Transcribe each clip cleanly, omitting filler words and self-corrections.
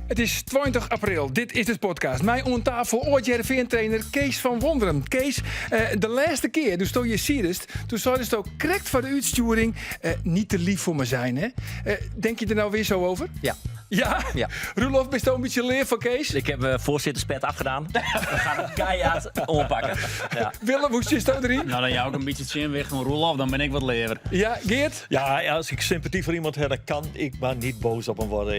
Het is 20 april. Dit is de podcast. Mij aan tafel ooit Heerenveen-trainer Kees van Wonderen. Kees, de laatste keer, dus toen je ziet, toen zou het ook correct voor de uitsturing niet te lief voor me zijn, hè? Denk je er nou weer zo over? Ja. Ja? Ja. Roelof, ben je een beetje leer van Kees? Ik heb voorzitterspet afgedaan. We gaan het keihard oppakken. Ja. Willem, hoe zit het erin? Nou, dan jou ook een beetje het zin weg van Roelof, dan ben ik wat lever. Ja, Geert? Ja, als ik sympathie voor iemand heb, dan kan ik maar niet boos op hem worden.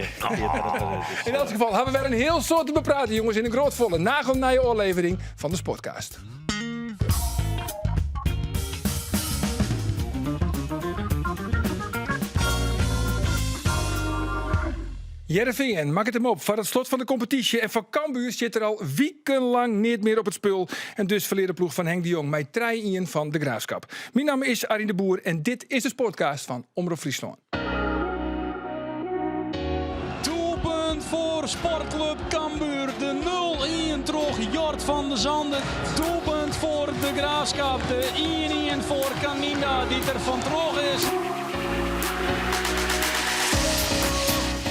In elk geval hebben we weer een heel soort te bepraten, jongens, in een grootvolle nagelnije oorlevering van de Sportcast. Heerenveen, maak het hem op. Voor het slot van de competitie en van Cambuur zit er al wekenlang niet meer op het spul. En dus verleert de ploeg van Henk de Jong mij 3-1 van de Graafschap. Mijn naam is Arjen de Boer en dit is de Sportcast van Omroep Friesland. Doelpunt voor Sportclub Cambuur. De 0-1 troch Jort van de Zanden. Doelpunt voor de Graafschap. De 1-1 voor Canina die er van troch is.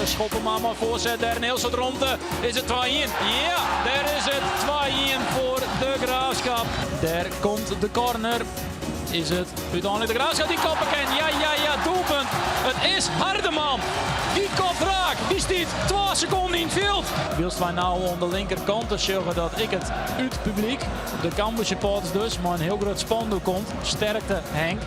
Schoppen maar voorzet, daar Nielsen ronde. Is het 2-1? Ja, daar is het 2-1 voor de Graafschap. Daar komt de corner. Is het uiteindelijk de Graafschap die koppen kan? Ja, doelpunt. Het is Hardeman. Die kop raak. Die stiet 2 seconden in het veld. Wilst wij nou aan de linkerkant dus zeggen dat ik het uit het publiek, de Cambuur supporters dus, maar een heel groot spandoek komt. Sterkte Henk.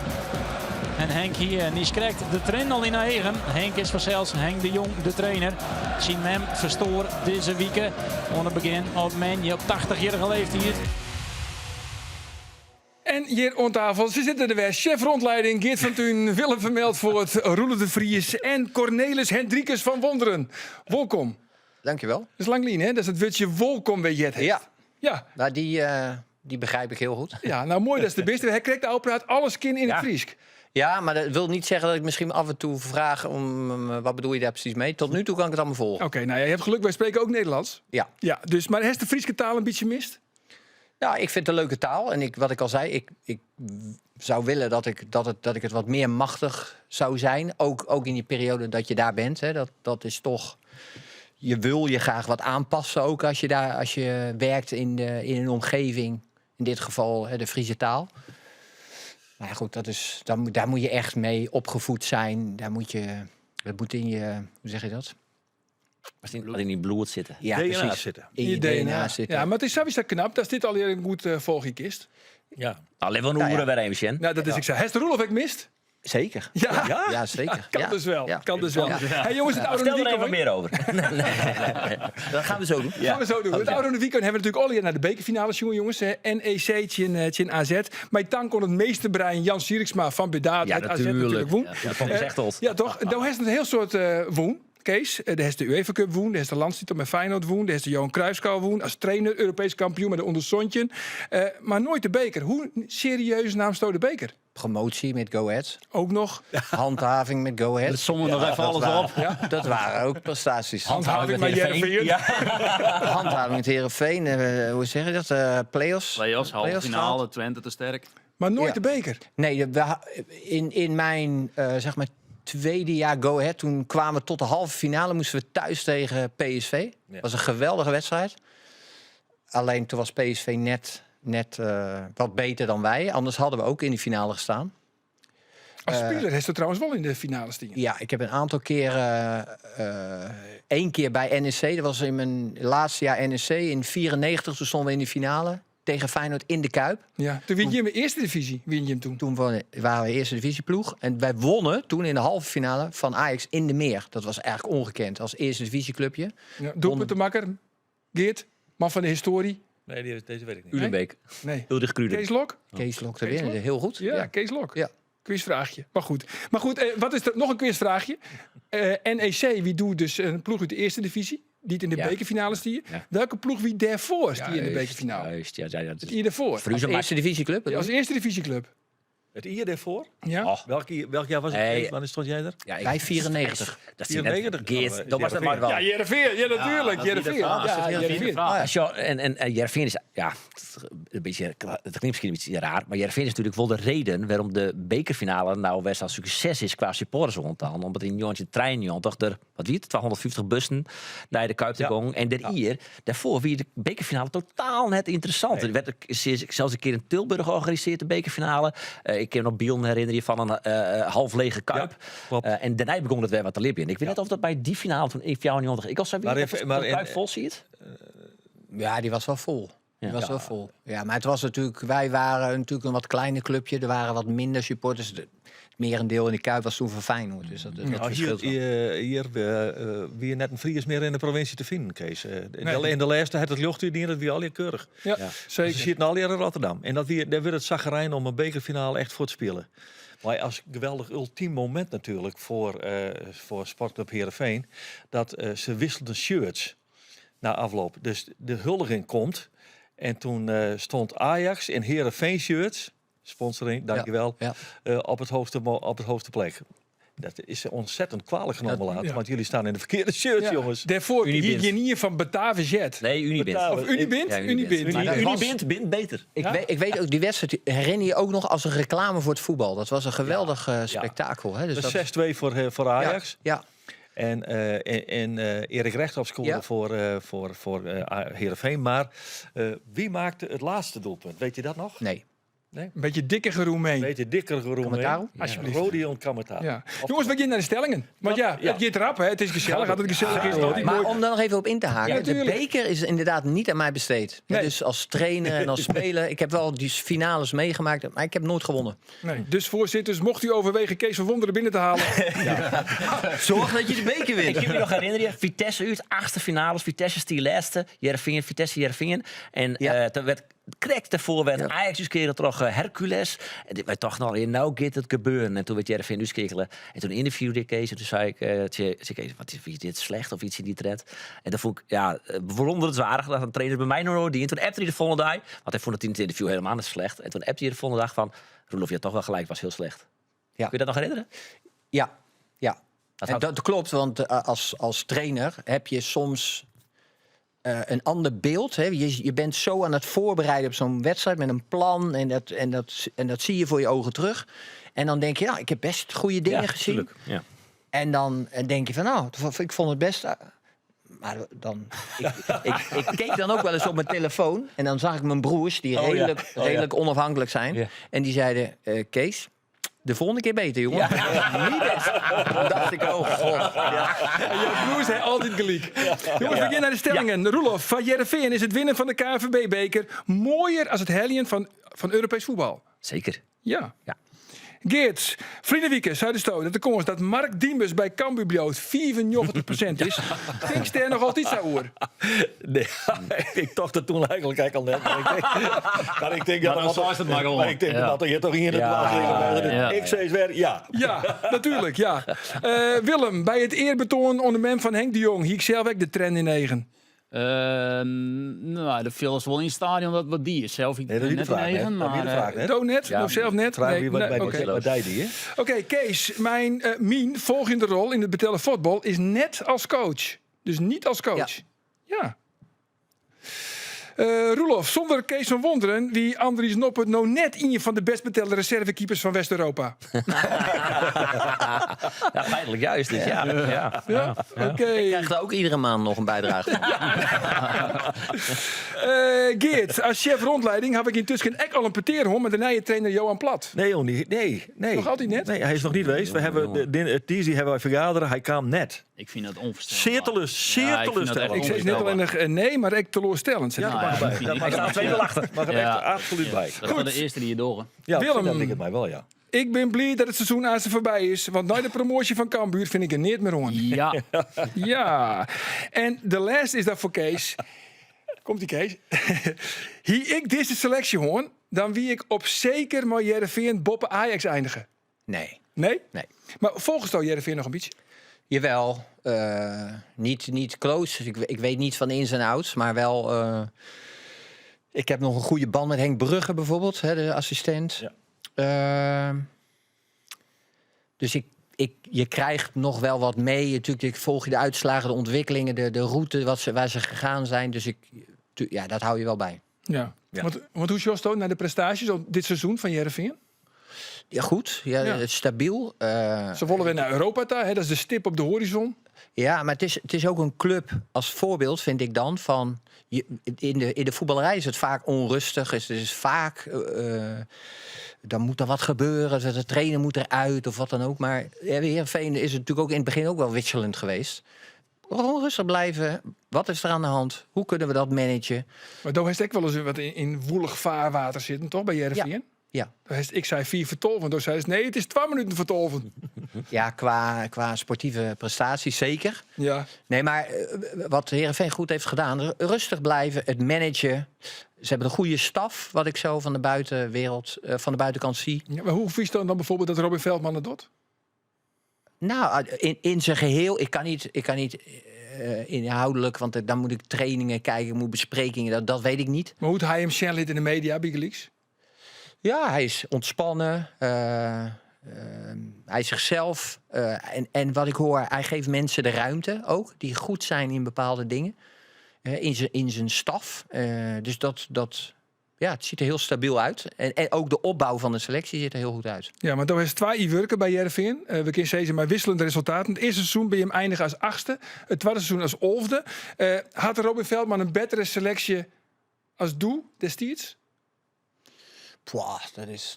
En Henk hier, die krijgt de trainer al in eigen. Henk is vanzelfs Henk de Jong, de trainer. Zien hem verstoor deze weken. Aan het begin op Menje op 80-jarige leeftijd. En hier aan tafel, ze zitten er weer. Chef rondleiding, Geert van Tuin, Willem van Meldvoort, Roelof de Vries en Cornelis Hendrikus van Wonderen. Welkom. Dankjewel. Dat is lang lien, hè? Dat is het woordje welkom bij Jet. Ja, Ja. nou, die begrijp ik heel goed. Ja, nou mooi, dat is de beste. Hij krijgt de opraad alles kin in het Friesk. Ja, maar dat wil niet zeggen dat ik misschien af en toe vraag om wat bedoel je daar precies mee. Tot nu toe kan ik het allemaal volgen. Oké, nou ja, je hebt geluk, wij spreken ook Nederlands. Ja. Ja, dus, maar heeft de Frieske taal een beetje mist? Ja, ik vind het een leuke taal. En wat ik al zei, ik zou willen dat ik het wat meer machtig zou zijn. Ook in die periode dat je daar bent. Hè. Dat is toch... Je wil je graag wat aanpassen ook als je werkt in een omgeving. In dit geval de Friese taal. Maar ja, goed, daar moet je echt mee opgevoed zijn. Dat moet in je... Hoe zeg je dat? Wat in die bloed zitten. Ja, DNA precies. zitten. In je DNA zitten. Ja, maar het is sowieso knap. Dat is dit alweer een goed volgje kist. Ja. Alleen wel een hoeren weer even, Sjen. Nou, dat is ik zei. Heeft de Roelof ik mist? Zeker. Ja. Ja, zeker. Kan Ja. dus wel. Ja. Kan dus wel. Ja. Hey, jongens, het oude Stel er even weekend. meer over. Nee. Dat gaan we zo doen. Gaan we zo doen. Het oude weekend hebben we natuurlijk al naar de bekerfinales, jongens. NEC tegen AZ. Maar dan kon het meeste brein Jan Sieriksma van Bedaard Ja, uit AZ natuurlijk woen. Ja, dat vond ik echt tof. Ja, toch? Nou heeft het een heel soort woen. Kees, daar is de UEFA Cup woen, daar is de landstitel met Feyenoord woen, daar is de Johan Cruijffschaal woen, als trainer, Europees kampioen met de onderzontje. Maar nooit de beker. Hoe serieus naam stoot de beker? Promotie met Go Ahead. Ook nog Handhaving met Go Ahead. Dat sommen nog even alles op. Dat waren ook prestaties. handhaving met Heerenveen. Handhaving met Heerenveen. Hoe zeg je dat? Play-offs. Play-offs, halve Play-offs finale, Twente te sterk. Maar nooit Ja. de beker. Nee, in mijn zeg maar tweede jaar Go Ahead, toen kwamen we tot de halve finale, moesten we thuis tegen PSV. Dat was een geweldige wedstrijd. Alleen toen was PSV net wat beter dan wij. Anders hadden we ook in die finale gestaan. Als speler heeft het trouwens wel in de finale staan. Ja, ik heb een aantal keren... 1 keer bij NEC, dat was in mijn laatste jaar NEC. In 94 toen stonden we in de finale tegen Feyenoord in de Kuip. Ja. Toen win je hem in de eerste divisie. Win je hem toen. Toen waren we eerste divisieploeg. En wij wonnen toen in de halve finale van Ajax in de Meer. Dat was eigenlijk ongekend als eerste divisieclubje. Ja, doelpuntenmakker. Geert, man van de historie. Nee, deze weet ik niet. Ulenbeek. Nee. Ulrich Kruden. Kees Lok? Kees Lok te Kees winnen, Lok? heel goed. Ja, Kees Lok. Ja. Quizvraagje. Maar goed, wat is er nog een quizvraagje? NEC, wie doet dus een ploeg uit de eerste divisie? Die het in de Ja. bekerfinale stier. Ja. Welke ploeg wie daarvoor stier in de bekerfinale? Juist, ja. Die daarvoor. Als eerste divisieclub. Ja, als eerste divisieclub. Het jaar daarvoor? Ja? Oh, Welk jaar was het? Nee. Wanneer stond jij er? ja, Bij 94. Dat is net 94. Geert, dat was het maar wel. Ja, Jereveen. Ja, natuurlijk. dat is Jereveen. de vraag. Ja, Jereveen. En Jereveen is, ja, een beetje, het klinkt misschien een beetje raar, maar Jereveen is natuurlijk wel de reden waarom de bekerfinale nou best een succes is qua supporters rondtaan. Omdat in Jongetje trein toch er, wat wie het, 250 bussen naar de Kuip te gong. En daarvoor wie de bekerfinale totaal net interessant. Nee. Er werd zelfs een keer in Tilburg georganiseerd, de bekerfinale. Ik kan nog Bielen herinneren je van een half lege Kuip. Ja, klopt. En daarna begon het weer wat te lippen. Ik weet niet of dat bij die finale toen in 94, ik was zo Maar weer even- dat maar de in- Kuip vol ziet. Ja, die was wel vol. Die Ja. was wel vol. Ja, maar het was natuurlijk, wij waren natuurlijk een wat kleiner clubje. Er waren wat minder supporters. Het merendeel in de Kuip was toen van Feyenoord. Dus dat Nou, verschilt wel. hier weer net een Fries meer in de provincie te vinden, Kees. In de laatste had het luchtduur dat weer al je keurig. Ja, Ze zeker. zitten al hier in Rotterdam. En daar werd het zagerijn om een bekerfinale echt voor te spelen. Maar als geweldig ultiem moment natuurlijk voor Sportclub Heerenveen. Dat ze wisselden shirts na afloop. Dus de huldiging komt. En toen stond Ajax in Heerenveen shirts. Sponsoring, dankjewel. Ja. Op het hoogste plek. Dat is ontzettend kwalijk genomen later. ja. Want jullie staan in de verkeerde shirts, Ja. jongens. Daarvoor Unibint. hier niet van Bataviajet. Nee, Unibint. Betalen. Of Unibint? Ja, Unibint. Unibint. Maar dat was- Unibint beter. Ik weet ook, die wedstrijd herinner je ook nog als een reclame voor het voetbal. Dat was een geweldig spektakel. Hè? Dus Dus dat, 6-2 voor Ajax. ja. En Erik Rechthoff scoorde Ja. voor Heerenveen. Maar wie maakte het laatste doelpunt? Weet je dat nog? Nee. Een beetje dikke Roemeen. Weet je, dikker Roemeen. Commentaar? Alsjeblieft. Rodion Kamata. Ja. Jongens, we beginnen naar de stellingen. Want ja, Ja. het gaat rap, hè. Het is gezellig. Als het gezellig is, wordt het Maar mooi. om daar nog even op in te haken. Ja, de tuurlijk. beker is inderdaad niet aan mij besteed. Ja, Nee. dus als trainer en als speler. Ik heb wel die finales meegemaakt, maar ik heb nooit gewonnen. Nee. Dus voorzitters, mocht u overwegen Kees van Wonderen binnen te halen. Zorg dat je de beker Ik wint. kan me nog herinneren, Vitesse uit, 8e finales, Vitesse is die laatste, Vitesse Jereveen. En Ja. toen werd correct daarvoor werd Ja. Ajax dus keer toch Hercules. En dit werd toch nog in nou gaat het gebeuren. En toen werd Jereveen dus kekelen. En toen interviewde ik Kees en toen zei ik, Kees, wat is dit slecht of iets in die trend? En dan vond ik, ja, bewonderenswaardig dat een trainer bij mij nog nooit die. En toen appte hij de volgende dag, want hij vond het in het interview helemaal niet slecht. En toen appte hij de volgende dag van, Roelof, je had toch wel gelijk, was heel slecht. Ja. Kun je dat nog herinneren? Ja. En houdt- dat klopt, want als trainer heb je soms een ander beeld. Hè. Je bent zo aan het voorbereiden op zo'n wedstrijd met een plan. En dat zie je voor je ogen terug. En dan denk je, nou, ik heb best goede dingen gezien. tuurlijk. Ja. En dan denk je van, nou, ik vond het best. Maar dan, ik keek dan ook wel eens op mijn telefoon. En dan zag ik mijn broers, die redelijk onafhankelijk zijn. Ja. En die zeiden, Kees, de volgende keer beter, jongen. Niet best. Dan dacht ik, oh god. En je broers zijn altijd gelijk. Jongens, we beginnen naar de stellingen. Roelof, van Jereveen is het winnen van de KNVB-beker mooier als het helien van Europees voetbal. Zeker. Ja. Ja. Geert, Vriendenwieke, Zuiderstoot, dat de komst dat Mark Diemers bij Cambuur bloot 95% is. Denk je er nog altijd zo hoor? Nee, ik dacht dat toen eigenlijk al net. Maar ik denk Maar dan was het maar gewoon. Maar ik denk dat er hier toch in het Ja. Ik zei het weer, ja. Ja, natuurlijk, ja. Willem, bij het eerbetoon onder mem van Henk de Jong, hier ik zelf ook de trend in 9. Nou, de viel is wel in het stadion wat die is. Zelf Nee, dat is niet de net vraag, hè? negen, Dat is niet de maar, vraag, hè? Doe net, Ja, nog zelf net. Vraag Nee, wie nee, bij oké. wat die, hè? Oké, Kees, mijn volgende rol in het betellen voetbal is net als coach. Dus niet als coach. Ja. Roelof, zonder Kees van Wonderen, wie Andries Noppert nou net een van de best betelde reservekeepers van West-Europa. Ja, feitelijk juist. Dus ja. Ja, oké. Krijgt er ook iedere maand nog een bijdrage van. Geert, als chef rondleiding heb ik intussen ook al een peteerhond met de nieuwe trainer Johan Plat. Nee, joh, nee. Nog altijd net? Nee, hij is nog niet geweest. We hebben het Tizi hebben wij vergaderen. Hij kwam net. ik vind dat onvoorstelbaar. Zeer Ja, ik vind dat teleurstellend. echt Ik zeg net alleen nog nee, maar ik teleurstellend. Zeg ik. mag ja, erbij. ik vind- Dat mag ik er vind- 2-0 achter. Mag er Ja. echt absoluut bij. Dat is wel de eerste die je door. Ja, Willem. dat denk ik mij wel, ja. Ik ben blij dat het seizoen aan ze voorbij is. Want na de promotie van Cambuur vind ik er niet meer aan. Ja, Ja. En de laatste is dat voor Kees. Komt-ie, Kees. Hier ik deze selectie hoor, dan wie ik op zeker maar Jereveen Boppen Ajax eindigen. Nee. Nee? Nee. Maar volgens jou Jereveen nog een beetje? Jawel. Niet close. Ik weet niet van ins en outs, maar wel... ik heb nog een goede band met Henk Brugge bijvoorbeeld, hè, de assistent. Ja. Dus je krijgt nog wel wat mee. Natuurlijk volg je de uitslagen, de ontwikkelingen, de route waar ze gegaan zijn. Dus dat hou je wel bij. Ja. Ja. Want hoe is Josto naar de prestaties dit seizoen van Heerenveen? Ja, goed. Ja, Ja. Het is stabiel. Ze willen weer naar Europa daar, hè? Dat is de stip op de horizon. Ja, maar het is ook een club als voorbeeld, vind ik dan, van... In de voetballerij is het vaak onrustig. Het is vaak... dan moet er wat gebeuren. De trainer moet eruit of wat dan ook. Maar Heerenveen is natuurlijk ook in het begin ook wel wisselend geweest. Gewoon rustig blijven. Wat is er aan de hand? Hoe kunnen we dat managen? Maar daar heeft ik wel eens wat in woelig vaarwater zitten, toch, bij Heerenveen? Ja. Ik zei 4 voor 12, en toen zei ze nee, het is 2 minuten voor 12. Ja, qua sportieve prestaties zeker. Ja. Nee, maar wat Heerenveen goed heeft gedaan, rustig blijven, het managen. Ze hebben een goede staf, wat ik zo van de buitenwereld, van de buitenkant zie. Ja, maar hoe vies dan bijvoorbeeld dat Robin Veldman het doet? Nou, in zijn geheel, ik kan niet inhoudelijk, want dan moet ik trainingen kijken, ik moet besprekingen, dat weet ik niet. Maar hoe hij hem Shelley in de media, Bigeleaks? Ja, hij is ontspannen. Hij is zichzelf. En wat ik hoor, hij geeft mensen de ruimte ook, die goed zijn in bepaalde dingen. In zijn staf. Dus het ziet er heel stabiel uit. En ook de opbouw van de selectie ziet er heel goed uit. Ja, maar toen is 2 werken bij Heerenveen. We kunnen zeggen, maar wisselende resultaten. Het eerste seizoen ben je hem eindigen als 8e. Het tweede seizoen als 11e. Had Robin Veldman een betere selectie als Doe destijds?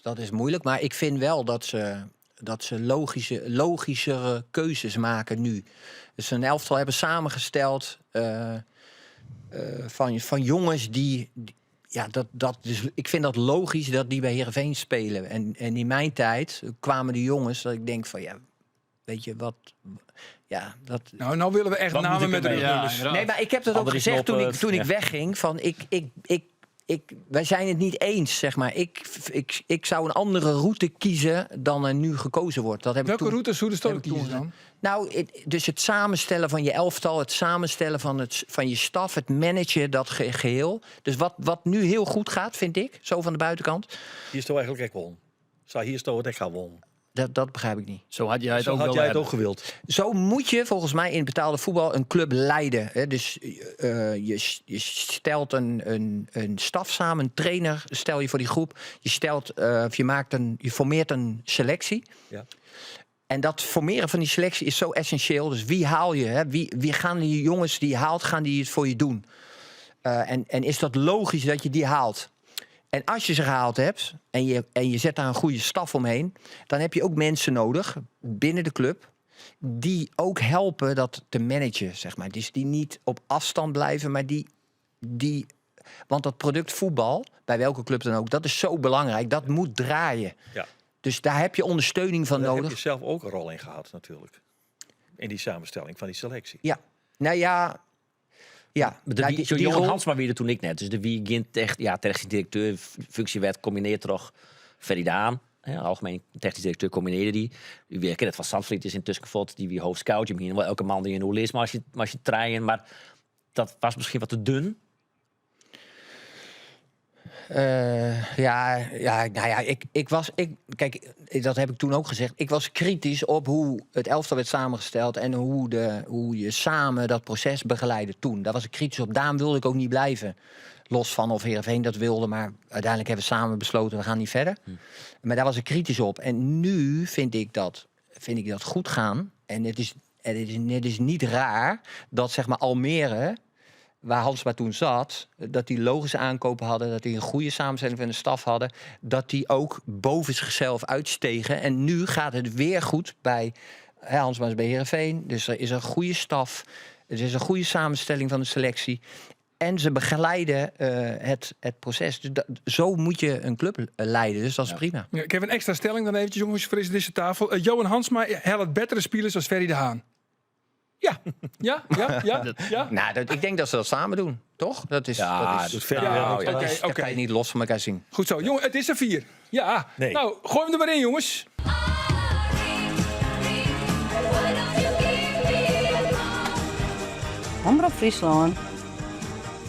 Dat is moeilijk. Maar ik vind wel dat ze logischere keuzes maken nu. Dus een elftal hebben samengesteld van jongens die dus ik vind dat logisch dat die bij Heerenveen spelen. En in mijn tijd kwamen de jongens dat ik denk van weet je wat... Ja, dat... Nou willen we echt Wat namen moet met ik de ermee? Ja, nummers. inderdaad. Nee, maar ik heb dat ook Andries gezegd toen Noppert, ik wegging. Van wij zijn het niet eens, zeg maar. Ik zou een andere route kiezen dan er nu gekozen wordt. Dat heb ik Welke toen, route zou de heb stoot ik toen kiezen gezegd. dan? Nou, dus het samenstellen van je elftal, het samenstellen van je staf, het managen, dat geheel. Dus wat nu heel goed gaat, vind ik, zo van de buitenkant. Hier is toch eigenlijk echt won. Hier is toch het echt gaan won. Dat begrijp ik niet. Zo had jij het Zo ook had wel jij het hebben. ook gewild. Zo moet je volgens mij in betaalde voetbal een club leiden. Hè? Dus je stelt een staf samen, een trainer stel je voor die groep. Je formeert een selectie. Ja. En dat formeren van die selectie is zo essentieel. Dus wie haal je? Hè? Wie gaan die jongens die je haalt, gaan die het voor je doen? En is dat logisch dat je die haalt? En als je ze gehaald hebt en je zet daar een goede staf omheen, dan heb je ook mensen nodig binnen de club die ook helpen dat te managen, zeg maar. Dus die niet op afstand blijven, maar want dat product voetbal, bij welke club dan ook, dat is zo belangrijk. Dat moet draaien. Ja. Dus daar heb je ondersteuning van Daar nodig. heb je zelf ook een rol in gehad natuurlijk. In die samenstelling van die selectie. Ja, nou ja. Ja, Johan Hansma weer toen ik net. Dus de wie technisch directeur functie werd, combineert toch Ferry Daan. Algemeen technisch directeur combineerde die. U weer kent het van Zandvliet is intussen gevolgd. Die wie hoofdscout. Je hebt wel elke man die een doel is. Maar als je trainen. Maar dat was misschien wat te dun. Kijk, dat heb ik toen ook gezegd. Ik was kritisch op hoe het elftal werd samengesteld en hoe je samen dat proces begeleidde toen. Daar was ik kritisch op. Daarom wilde ik ook niet blijven. Los van of Heerenveen dat wilde, maar uiteindelijk hebben we samen besloten, we gaan niet verder. Maar daar was ik kritisch op. En nu vind ik dat goed gaan. En het is niet raar dat zeg maar Almere, waar Hansma toen zat, dat die logische aankopen hadden, dat die een goede samenstelling van de staf hadden, dat die ook boven zichzelf uitstegen. En nu gaat het weer goed bij Hansma is bij Heerenveen. Dus er is een goede staf. Er is een goede samenstelling van de selectie. En ze begeleiden het proces. Dus zo moet je een club leiden. Dus dat is prima. Ja, ik heb een extra stelling dan eventjes, jongens, voor deze tafel. Johan Hansma helpt betere spelers als Ferry de Haan. Ja. Ja? Nou, ik denk dat ze dat samen doen, toch? Dat is Ferry Ja, wel. oké. dat kan je niet los van elkaar zien. Goed zo. Jongen, het is er 4. Ja. Nee. Nou, gooi hem er maar in, jongens. Omroep Friesland.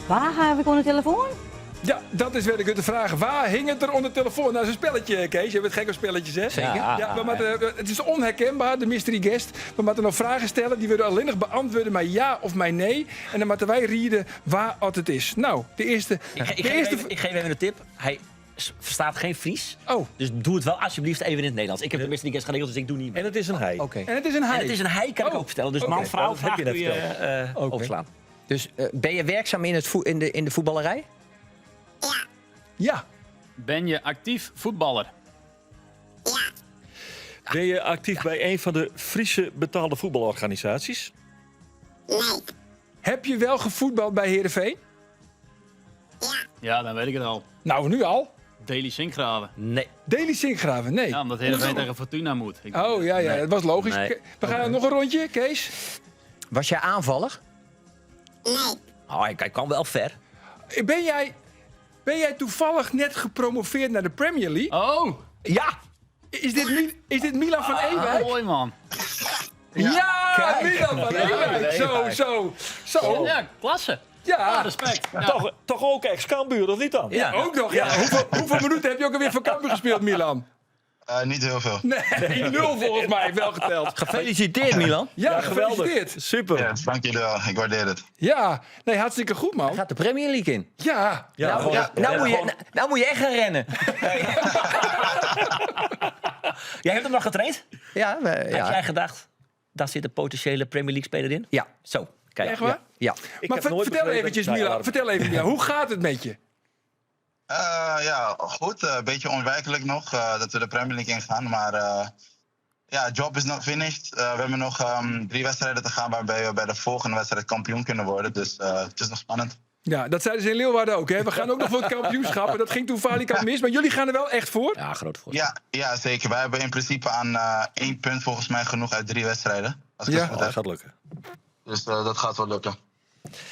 Waar heb ik aan de telefoon? Ja, dat is weer de vraag. Waar hing het er onder de telefoon? Nou, dat is een spelletje, Kees. Je bent gek op spelletjes, hè? Zeker. Het is onherkenbaar, de mystery guest. We moeten nog vragen stellen. Die willen alleen nog beantwoorden met ja of met nee. En dan moeten wij rieden waar het is. Nou, de eerste... Ik geef even een tip. Hij verstaat geen Fries. Oh, Dus doe het wel alsjeblieft even in het Nederlands. Ik heb de mystery guest geregeld, dus ik doe niet mee. En het is een hij. Oké. en het is een hij. En het is een hij, kan ik ook vertellen. Dus man, vrouw, dat heb vraag je kun net je opslaan. Dus ben je werkzaam in de voetballerij? Ja. Ben je actief voetballer? Ben je actief bij een van de Friese betaalde voetbalorganisaties? Heb je wel gevoetbald bij Heerenveen? Ja, dan weet ik het al. Nou, nu al. Daily Sinkgraven. Nee. Dely Sinkgraven, nee. Ja, omdat Heerenveen tegen Fortuna moet. Oh, ja, Nee. dat was logisch. Nee. We gaan nog een rondje, Kees. Was jij aanvaller? Oh, hij kan wel ver. Ben jij toevallig net gepromoveerd naar de Premier League? Oh, Ja! Is dit Milan van Ewijk? mooi man. Ja, Milan van Ewijk. Zo. Ja, klasse. Ja, Respect. Ja. Toch ook ex-Cambuur, of niet dan? Ja. ook nog. Ja. Hoeveel minuten heb je ook alweer voor Cambuur gespeeld, Milan? Niet heel veel. Nee, 0 volgens mij, wel geteld. Gefeliciteerd, Milan. Ja, geweldig. gefeliciteerd. Super. Ja, dank jullie wel. Ik waardeer het. Ja, nee, hartstikke goed, man. Gaat de Premier League in. Ja. Nou moet je echt gaan rennen. Jij hebt hem nog getraind? Ja, Had jij gedacht, daar zit een potentiële Premier League speler in? Ja. Zo, kijk. Echt waar? Ja. Ik Maar heb nooit vertel begrepen- eventjes, Nou ja, Milan. Vertel even, Milan. Hoe gaat het met je? Ja, goed. Een beetje onwerkelijk nog dat we de Premier League ingaan. Maar ja, job is nog finished. We hebben nog 3 wedstrijden te gaan waarbij we bij de volgende wedstrijd kampioen kunnen worden. Dus het is nog spannend. Ja, dat zeiden ze in Leeuwarden ook. Hè? We gaan ook nog voor het kampioenschap. En dat ging toen vaak mis. Maar jullie gaan er wel echt voor? Ja, groot voorstel. Ja, zeker. Wij hebben in principe aan 1 punt volgens mij genoeg uit 3 wedstrijden. Als ik Ja. het goed Dat heb. gaat lukken. Dus dat gaat wel lukken.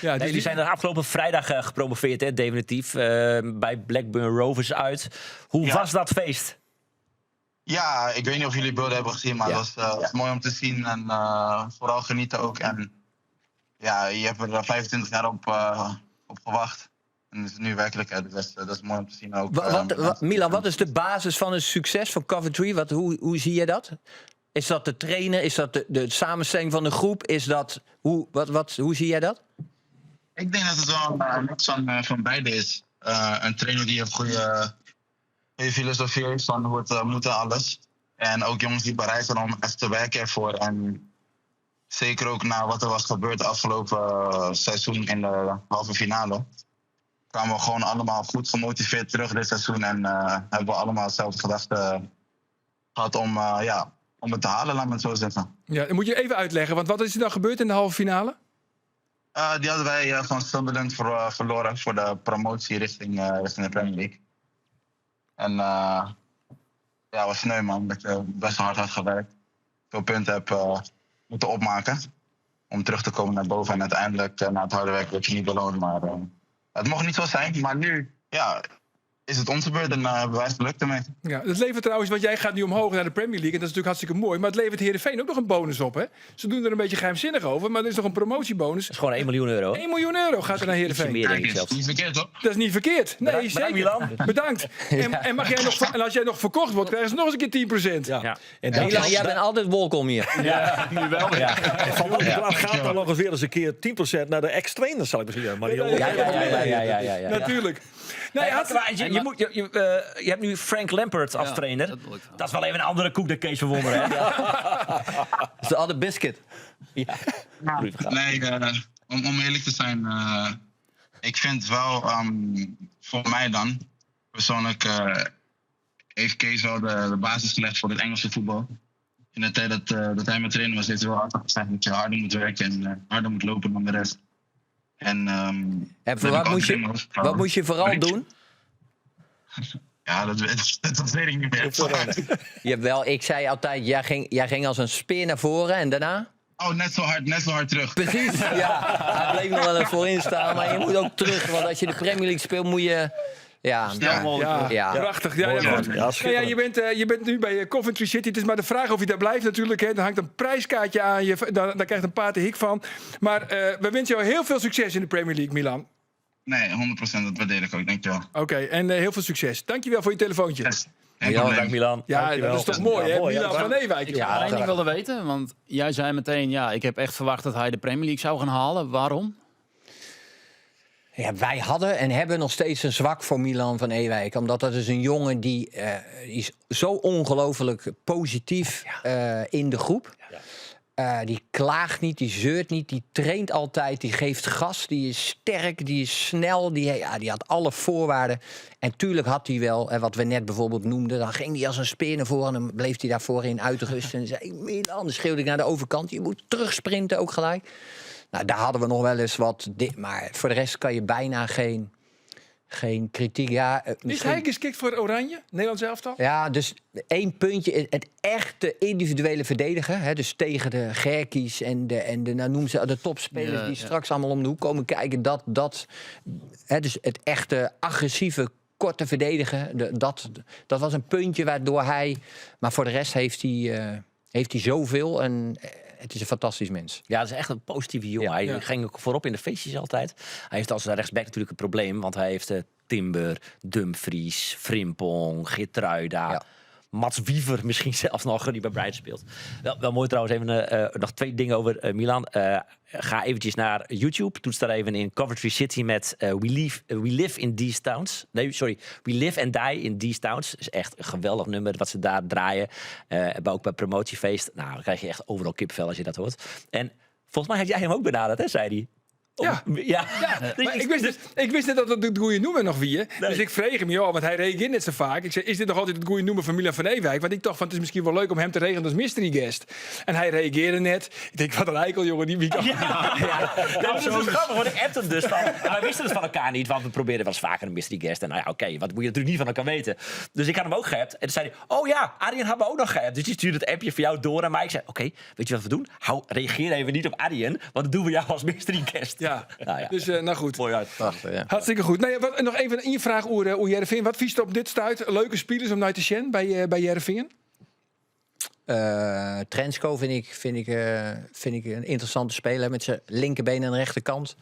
Ja, dus Jullie zijn er afgelopen vrijdag gepromoveerd, hè, definitief. Bij Blackburn Rovers uit. Hoe Ja. was dat feest? Ja, ik weet niet of jullie beelden hebben gezien, maar het was mooi om te zien. En vooral genieten ook. En ja, je hebt er 25 jaar op gewacht. En het is nu werkelijkheid. Dus dat is mooi om te zien ook. Milan, wat is de basis van een succes van Coventry? Hoe zie je dat? Is dat de trainer? Is dat de samenstelling van de groep? Is dat, hoe zie jij dat? Ik denk dat het wel een mix van beide is. Een trainer die een goede filosofie heeft van hoe het moet en alles. En ook jongens die bereid zijn om echt te werken ervoor. En zeker ook na wat er was gebeurd afgelopen seizoen in de halve finale. Kwamen we gewoon allemaal goed gemotiveerd terug dit seizoen. En hebben we allemaal hetzelfde gedachte gehad om het te halen, laat me het zo zeggen. Ja, dan moet je even uitleggen. Want wat is er dan gebeurd in de halve finale? Die hadden wij van Sunderland verloren voor de promotie richting de Premier League. En was sneu man, dat je best hard had gewerkt. Veel punten heb moeten opmaken om terug te komen naar boven. En uiteindelijk na het harde werk werd je niet beloond. Maar het mocht niet zo zijn. Maar nu is het onze beurt en hebben wij geluk ermee. Ja, het levert trouwens, want jij gaat nu omhoog naar de Premier League. En dat is natuurlijk hartstikke mooi. Maar het levert Heerenveen ook nog een bonus op, hè? Ze doen er een beetje geheimzinnig over. Maar er is nog een promotiebonus. Dat is gewoon 1 miljoen euro. 1 miljoen euro gaat er naar Ietsje Heerenveen. meer, denk ik zelfs. Niet verkeerd toch? Dat is niet verkeerd. Nee, Bedankt, zeker. Milan. Bedankt. En, mag jij nog, en als jij nog verkocht wordt, krijgen ze nog eens een keer 10%. Ja. Ja. En dan Milan, jij bent altijd welkom hier. Ja, nu wel. Ja. van dat gaat dan nog eens weer eens een keer 10% naar de ex-trainer, zal ik maar zeggen. Maar die Ja. Natuurlijk. Nee, Je hebt nu Frank Lampard als trainer. dat wil ik wel. Dat is wel even een andere koek dan Kees van Wonderen. Hè? Dat is de other biscuit. Nee, om eerlijk te zijn, ik vind wel, voor mij dan, persoonlijk, heeft Kees wel de basis gelegd voor het Engelse voetbal. In de tijd dat hij mijn trainer was, heeft hij wel altijd gezegd dat je harder moet werken en harder moet lopen dan de rest. En Wat moet je vooral doen? Ja, dat weet ik niet meer. Ik zei altijd, jij ging als een speer naar voren en daarna? Oh, net zo hard terug. Precies, ja. Hij bleef nog wel eens voorin staan, maar je moet ook terug. Want als je de Premier League speelt, moet je... Ja, Ja, prachtig. Ja, goed. Je bent nu bij Coventry City. Het is maar de vraag of je daar blijft natuurlijk. Hè. Er hangt een prijskaartje aan je. Daar krijgt een paard de hik van. Maar we wensen jou heel veel succes in de Premier League, Milan. Nee, 100% dat waardeer ik ook, dankjewel. Oké, en heel veel succes. Dankjewel voor je telefoontje. Yes. Geen Milan, probleem. dank Milan. Ja, Dankjewel. dat is toch mooi, hè? Ja, mooi, Milan ja. van Ewijk. Ik zou één ding willen weten, want jij zei meteen, ja, ik heb echt verwacht dat hij de Premier League zou gaan halen. Waarom? Ja, wij hadden en hebben nog steeds een zwak voor Milan van Ewijk. Omdat dat is een jongen die is zo ongelooflijk positief in de groep. Die klaagt niet, die zeurt niet, die traint altijd, die geeft gas, die is sterk, die is snel, die had alle voorwaarden. En tuurlijk had hij wel, wat we net bijvoorbeeld noemden, dan ging hij als een speer naar voren en dan bleef hij daar voorin uitrusten. En zei Milan, dan schreeuwde ik naar de overkant, je moet terugsprinten ook gelijk. Nou, daar hadden we nog wel eens wat, maar voor de rest kan je bijna geen kritiek. Ja, Is hij geschikt voor Oranje, Nederlands elftal? ja, dus 1 puntje. Het echte individuele verdedigen. Hè, dus tegen de Gerkies en de nou noem ze de topspelers die straks allemaal om de hoek komen kijken. Dus het echte agressieve, korte verdedigen. Dat was een puntje waardoor hij. Maar voor de rest heeft hij zoveel. En het is een fantastisch mens. Ja, dat is echt een positieve jongen. Hij ging ook voorop in de feestjes altijd. Hij heeft als rechtsback natuurlijk een probleem. Want hij heeft Timber, Dumfries, Frimpong, Geertruida... Ja. Mats Wiever misschien zelfs nog, die bij Brighton speelt. Wel mooi trouwens, even nog 2 dingen over Milan. Ga eventjes naar YouTube. Toets daar even in Coventry City met We Live in These Towns. Nee, sorry. We Live and Die in These Towns. Dat is echt een geweldig nummer wat ze daar draaien. Ook bij promotiefeest. Nou, dan krijg je echt overal kipvel als je dat hoort. En volgens mij heb jij hem ook benaderd, hè, zei hij. Ja. Maar ik wist net dat het het goede noemer nog wie. Nee. Dus ik vreeg hem, joh, want hij reageert net zo vaak. Ik zei, is dit nog altijd het goede noemer van Milan van Ewijk? Want ik dacht van, het is misschien wel leuk om hem te regelen als mystery guest. En hij reageerde net. Ik denk, wat een eikel, jongen, die week. Ja, dat is dus grappig, want ik appte hem dus van... Wij wisten het van elkaar niet, want we probeerden wel eens vaker een mystery guest. En nou ja, oké, wat moet je natuurlijk niet van elkaar weten. Dus ik had hem ook geappt. En toen zei hij, oh ja, Arjen had me ook nog geappt. Dus die stuurde het appje voor jou door aan mij. Ik zei, oké, weet je wat we doen? Reageer even niet op Arjen, want dat doen we jou als mystery guest. Ja, Nou ja. dus nou goed. Mooi uit. Hartstikke goed. Nou ja, nog even een vraag over Heerenveen. Wat vies je op dit stuit? Leuke spelers om naar te zien bij Heerenveen? Trensko vind ik een interessante speler met zijn linkerbeen aan de rechterkant.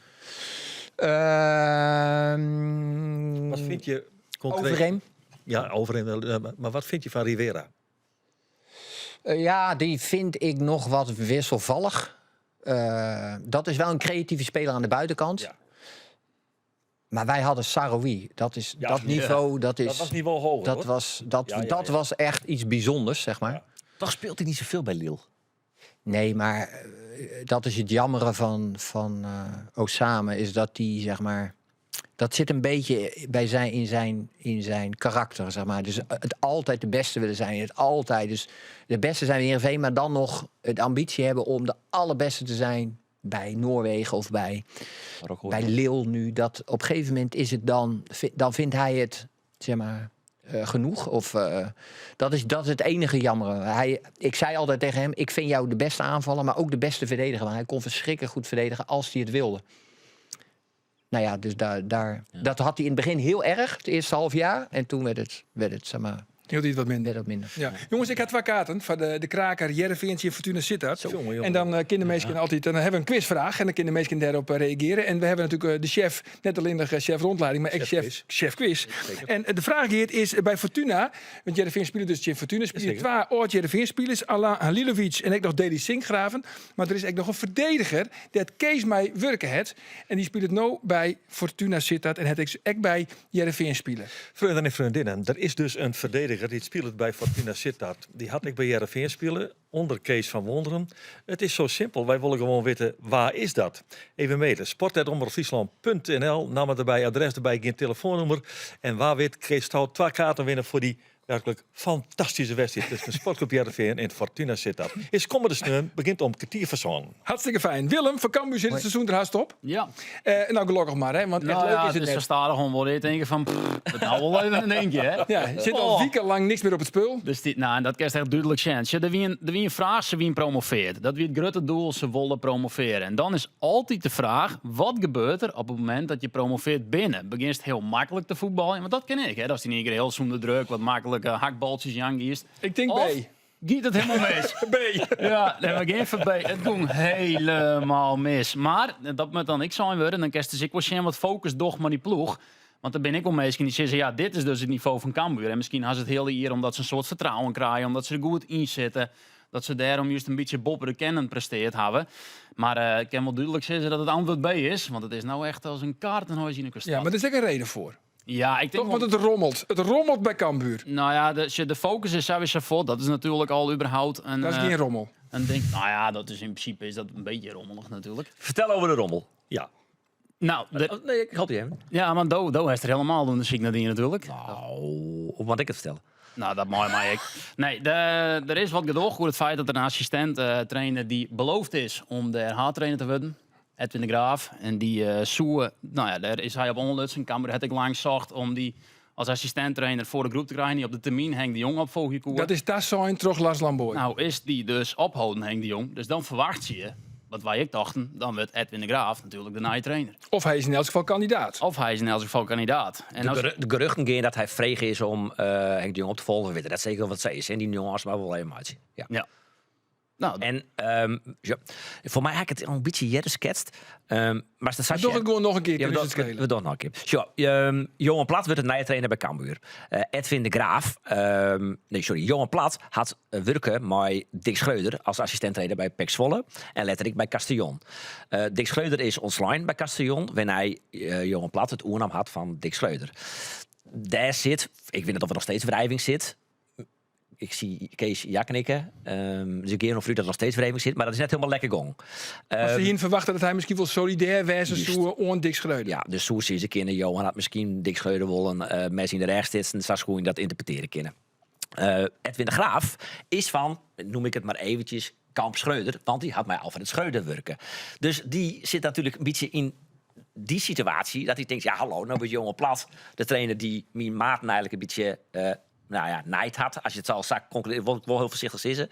Wat vind je concreet? Overeem. Ja, Overeem. Maar wat vind je van Rivera? Ja, die vind ik nog wat wisselvallig. Dat is wel een creatieve speler aan de buitenkant. Ja. Maar wij hadden Saroui. Dat niveau, dat was niveau hoger, hoor. Dat was echt iets bijzonders, zeg maar. Ja. Toch speelt hij niet zoveel bij Lille. Nee, maar dat is het jammere van Osame, is dat die, zeg maar... Dat zit een beetje in zijn karakter, zeg maar. Dus het altijd de beste willen zijn. Het altijd. Dus de beste zijn in Heerenveen, maar dan nog de ambitie hebben om de allerbeste te zijn bij Noorwegen of bij Lille nu. Dat op een gegeven moment is het dan vindt hij het, zeg maar, genoeg. Of dat is het enige jammere. Ik zei altijd tegen hem, ik vind jou de beste aanvaller, maar ook de beste verdediger. Want hij kon verschrikkelijk goed verdedigen als hij het wilde. Nou ja, dus dat had hij in het begin heel erg, het eerste half jaar. En toen werd het zeg maar... Hield hij het wat minder. Werd minder. Ja. Jongens, ik had 2 kaarten van de kraker Heerenveen en Fortuna Sittard. Jongen. En dan kunnen mensen altijd, dan hebben we een quizvraag en dan kunnen mensen daarop reageren. En we hebben natuurlijk de chef, net alleen de chef rondleiding, maar echt chef quiz. En de vraag hier is bij Fortuna, want Heerenveen speelt dus in Fortuna, spelen 2 oud Heerenveen spelers, Alain Halilovic en ik nog Deli Sinkgraven. Maar er is ook nog een verdediger dat Kees mij werken heeft. En die speelt het nou bij Fortuna Sittard en het is ook bij Heerenveen spelen. Vrienden en vriendinnen, er is dus een verdediger die speelt bij Fortuna Sittard. Die had ik bij Heerenveen spelen, onder Kees van Wonderen. Het is zo simpel, wij willen gewoon weten, waar is dat? Even meten, sport@omroepfriesland.nl, naam erbij, adres erbij, geen telefoonnummer. En waar weet Kees Stout 2 kaarten winnen voor die werkelijk fantastische wedstrijd tussen Sportclub Heerenveen en Fortuna Sittard. Is komende steun, begint om kwartier voor zo'n. Hartstikke fijn. Willem, van Cambuur zit het seizoen er haast op. Ja. Nou, gelukkig maar, hè, want echt Nou leuk ja, is het het is net. verstadig om wel denken van, het nou wel even in één keer, hè? Ja, je zit al wekenlang niks meer op het spul. Dus dat kan echt duidelijk zijn. Er wie een vraag, ze wie promoveert. Dat wie het grote doel, ze willen promoveren. En dan is altijd de vraag, wat gebeurt er op het moment dat je promoveert binnen? Begint heel makkelijk te voetballen, want dat ken ik. Hè? Dat is in één keer heel zonder druk, wat makkelijke hakbaltjes, Jan Giest. Ik denk Of B. giet het helemaal mis. B. Ja, nee, maar geen voorbij. Het ging helemaal mis. Maar dat moet dan ik zijn worden. Dan kerst dus ik was wat focus doch maar die ploeg. Want dan ben ik wel mensen die zeggen, ja, dit is dus het niveau van Cambuur. En misschien has het heel hier omdat ze een soort vertrouwen krijgen, omdat ze er goed in zitten. Dat ze daarom juist een beetje boppen kennen presteerd hebben. Maar ik kan wel duidelijk zeggen dat het antwoord B is. Want het is nou echt als een kaartenhuis in een stad. Ja, maar er is ook een reden voor. Ja, ik denk Toch, want het rommelt. Het rommelt bij Cambuur. Nou ja, de focus is sowieso vol. Dat is natuurlijk al überhaupt een... Dat is geen rommel. een ding. Nou ja, dat is in principe is dat een beetje rommelig natuurlijk. Vertel over de rommel. Ja. Nou, Nee, ik help je even. ja, maar Do heeft er helemaal doen, de ziek nadien natuurlijk. Of wat ik het vertellen? Nou, dat mag maar ik. Nee, er is wat gedoog over het feit dat er een assistent trainer die beloofd is om de RH-trainer te worden. Edwin de Graaf. En die nou ja, daar is hij op onluts. En Cambuur had ik lang zocht om die als assistent-trainer voor de groep te krijgen. Die op de termijn Henk de Jong opvolgen koer. Dat is dat zijn toch Lars Lamboy. Nou, is die dus ophouden Henk de Jong. Dus dan verwacht je, wat wij ik dachten, dan wordt Edwin de Graaf natuurlijk de nieuwe trainer. Of hij is in elk geval kandidaat. Of hij is in elk geval kandidaat. En als, De geruchten gaan dat hij vregen is om Henk de Jong op te volgen. We weten dat zeker wat zij is. En die jongens maar wel helemaal uit. Ja. ja. Nou, En ja, voor mij heb ik het al een beetje eerder geschetst. Maar dat Maar toch het gewoon nog een keer. Ja, kunnen we ze doen het het schelen. nog een keer. Zo, Johan Plat werd het nieuwe trainer bij Cambuur. Edwin de Graaf, Johan Plat had werken met Dick Schreuder als assistent-trainer bij PEC Zwolle en letterlijk bij Castellon. Dick Schreuder is online bij Castellon wanneer hij Johan Plat het oernam had van Dick Schreuder. Daar zit, ik weet niet of er nog steeds wrijving zit. Ik zie Kees ja knikken. Dus ik keer of dat er nog steeds wrijving zit, maar dat is net helemaal lekker gong. Als ze hierin verwachten dat hij misschien wel solidair wijze zo aan Dick Schreuder. Ja, dus zo zie ze kennen. Johan had misschien Dick Schreuder willen mensen in de rechts zitten. En zou dat interpreteren kunnen. Edwin de Graaf is van, noem ik het maar eventjes, Kamp Schreuder. Want die had mij Alfred Schreuder werken. Dus die zit natuurlijk een beetje in die situatie. Dat hij denkt, ja hallo, nou wordt Johan Plat. De trainer die mijn maat eigenlijk een beetje... nijd had. Als je het al zag, concluderen, wil ik wel heel voorzichtig zitten.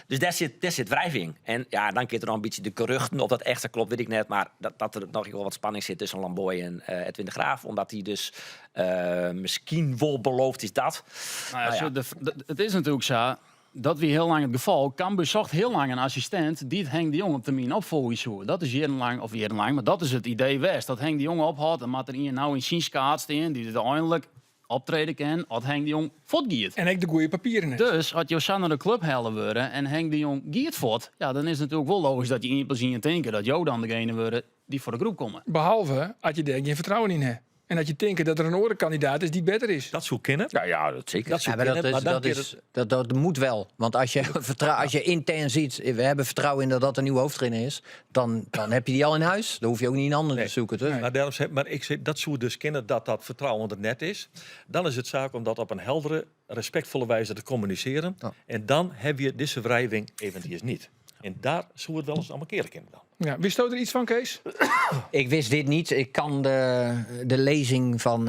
Dus daar zit wrijving. En ja, dan kun je er nog een beetje de geruchten of dat echt klopt, weet ik net. Maar dat er nog wel wat spanning zit tussen Lamboy en Edwin de Graaf. Omdat hij dus misschien wel beloofd is dat. nou ja, het is natuurlijk zo dat we heel lang het geval. Cambuur zocht heel lang een assistent die het Henk de Jong op termijn opvolgen zou. Dat is jarenlang, maar dat is het idee West. Dat Henk de Jong ophoudt en maar er hier nou in zijn kaart staan die het uiteindelijk optreden kan, had Henk de Jong voortgiet. En ik de goede papieren net. Dus had Josan naar de club hellen worden en Henk de Jong giet voort, ja, dan is het natuurlijk wel logisch dat je in je plezier denken dat jou dan degene worden die voor de groep komen. Behalve als je daar geen vertrouwen in hebt. En dat je denkt dat er een andere kandidaat is die beter is. Dat zou kennen. Ja, dat zeker. Dat zou Ja, maar kennen. dat moet wel. Want als je, als je intern ziet, we hebben vertrouwen in dat een nieuwe hoofdtrainer is, dan heb je die al in huis. Dan hoef je ook niet een ander te zoeken. Dus. Maar, daarom zeg, maar ik zeg, dat zou dus kennen dat vertrouwen er net is. Dan is het zaak om dat op een heldere, respectvolle wijze te communiceren. Ja. En dan heb je deze wrijving eventjes niet. En daar zou het wel eens allemaal keren kunnen dan. Ja, wist je er iets van, Kees? Ik wist dit niet. Ik kan de lezing van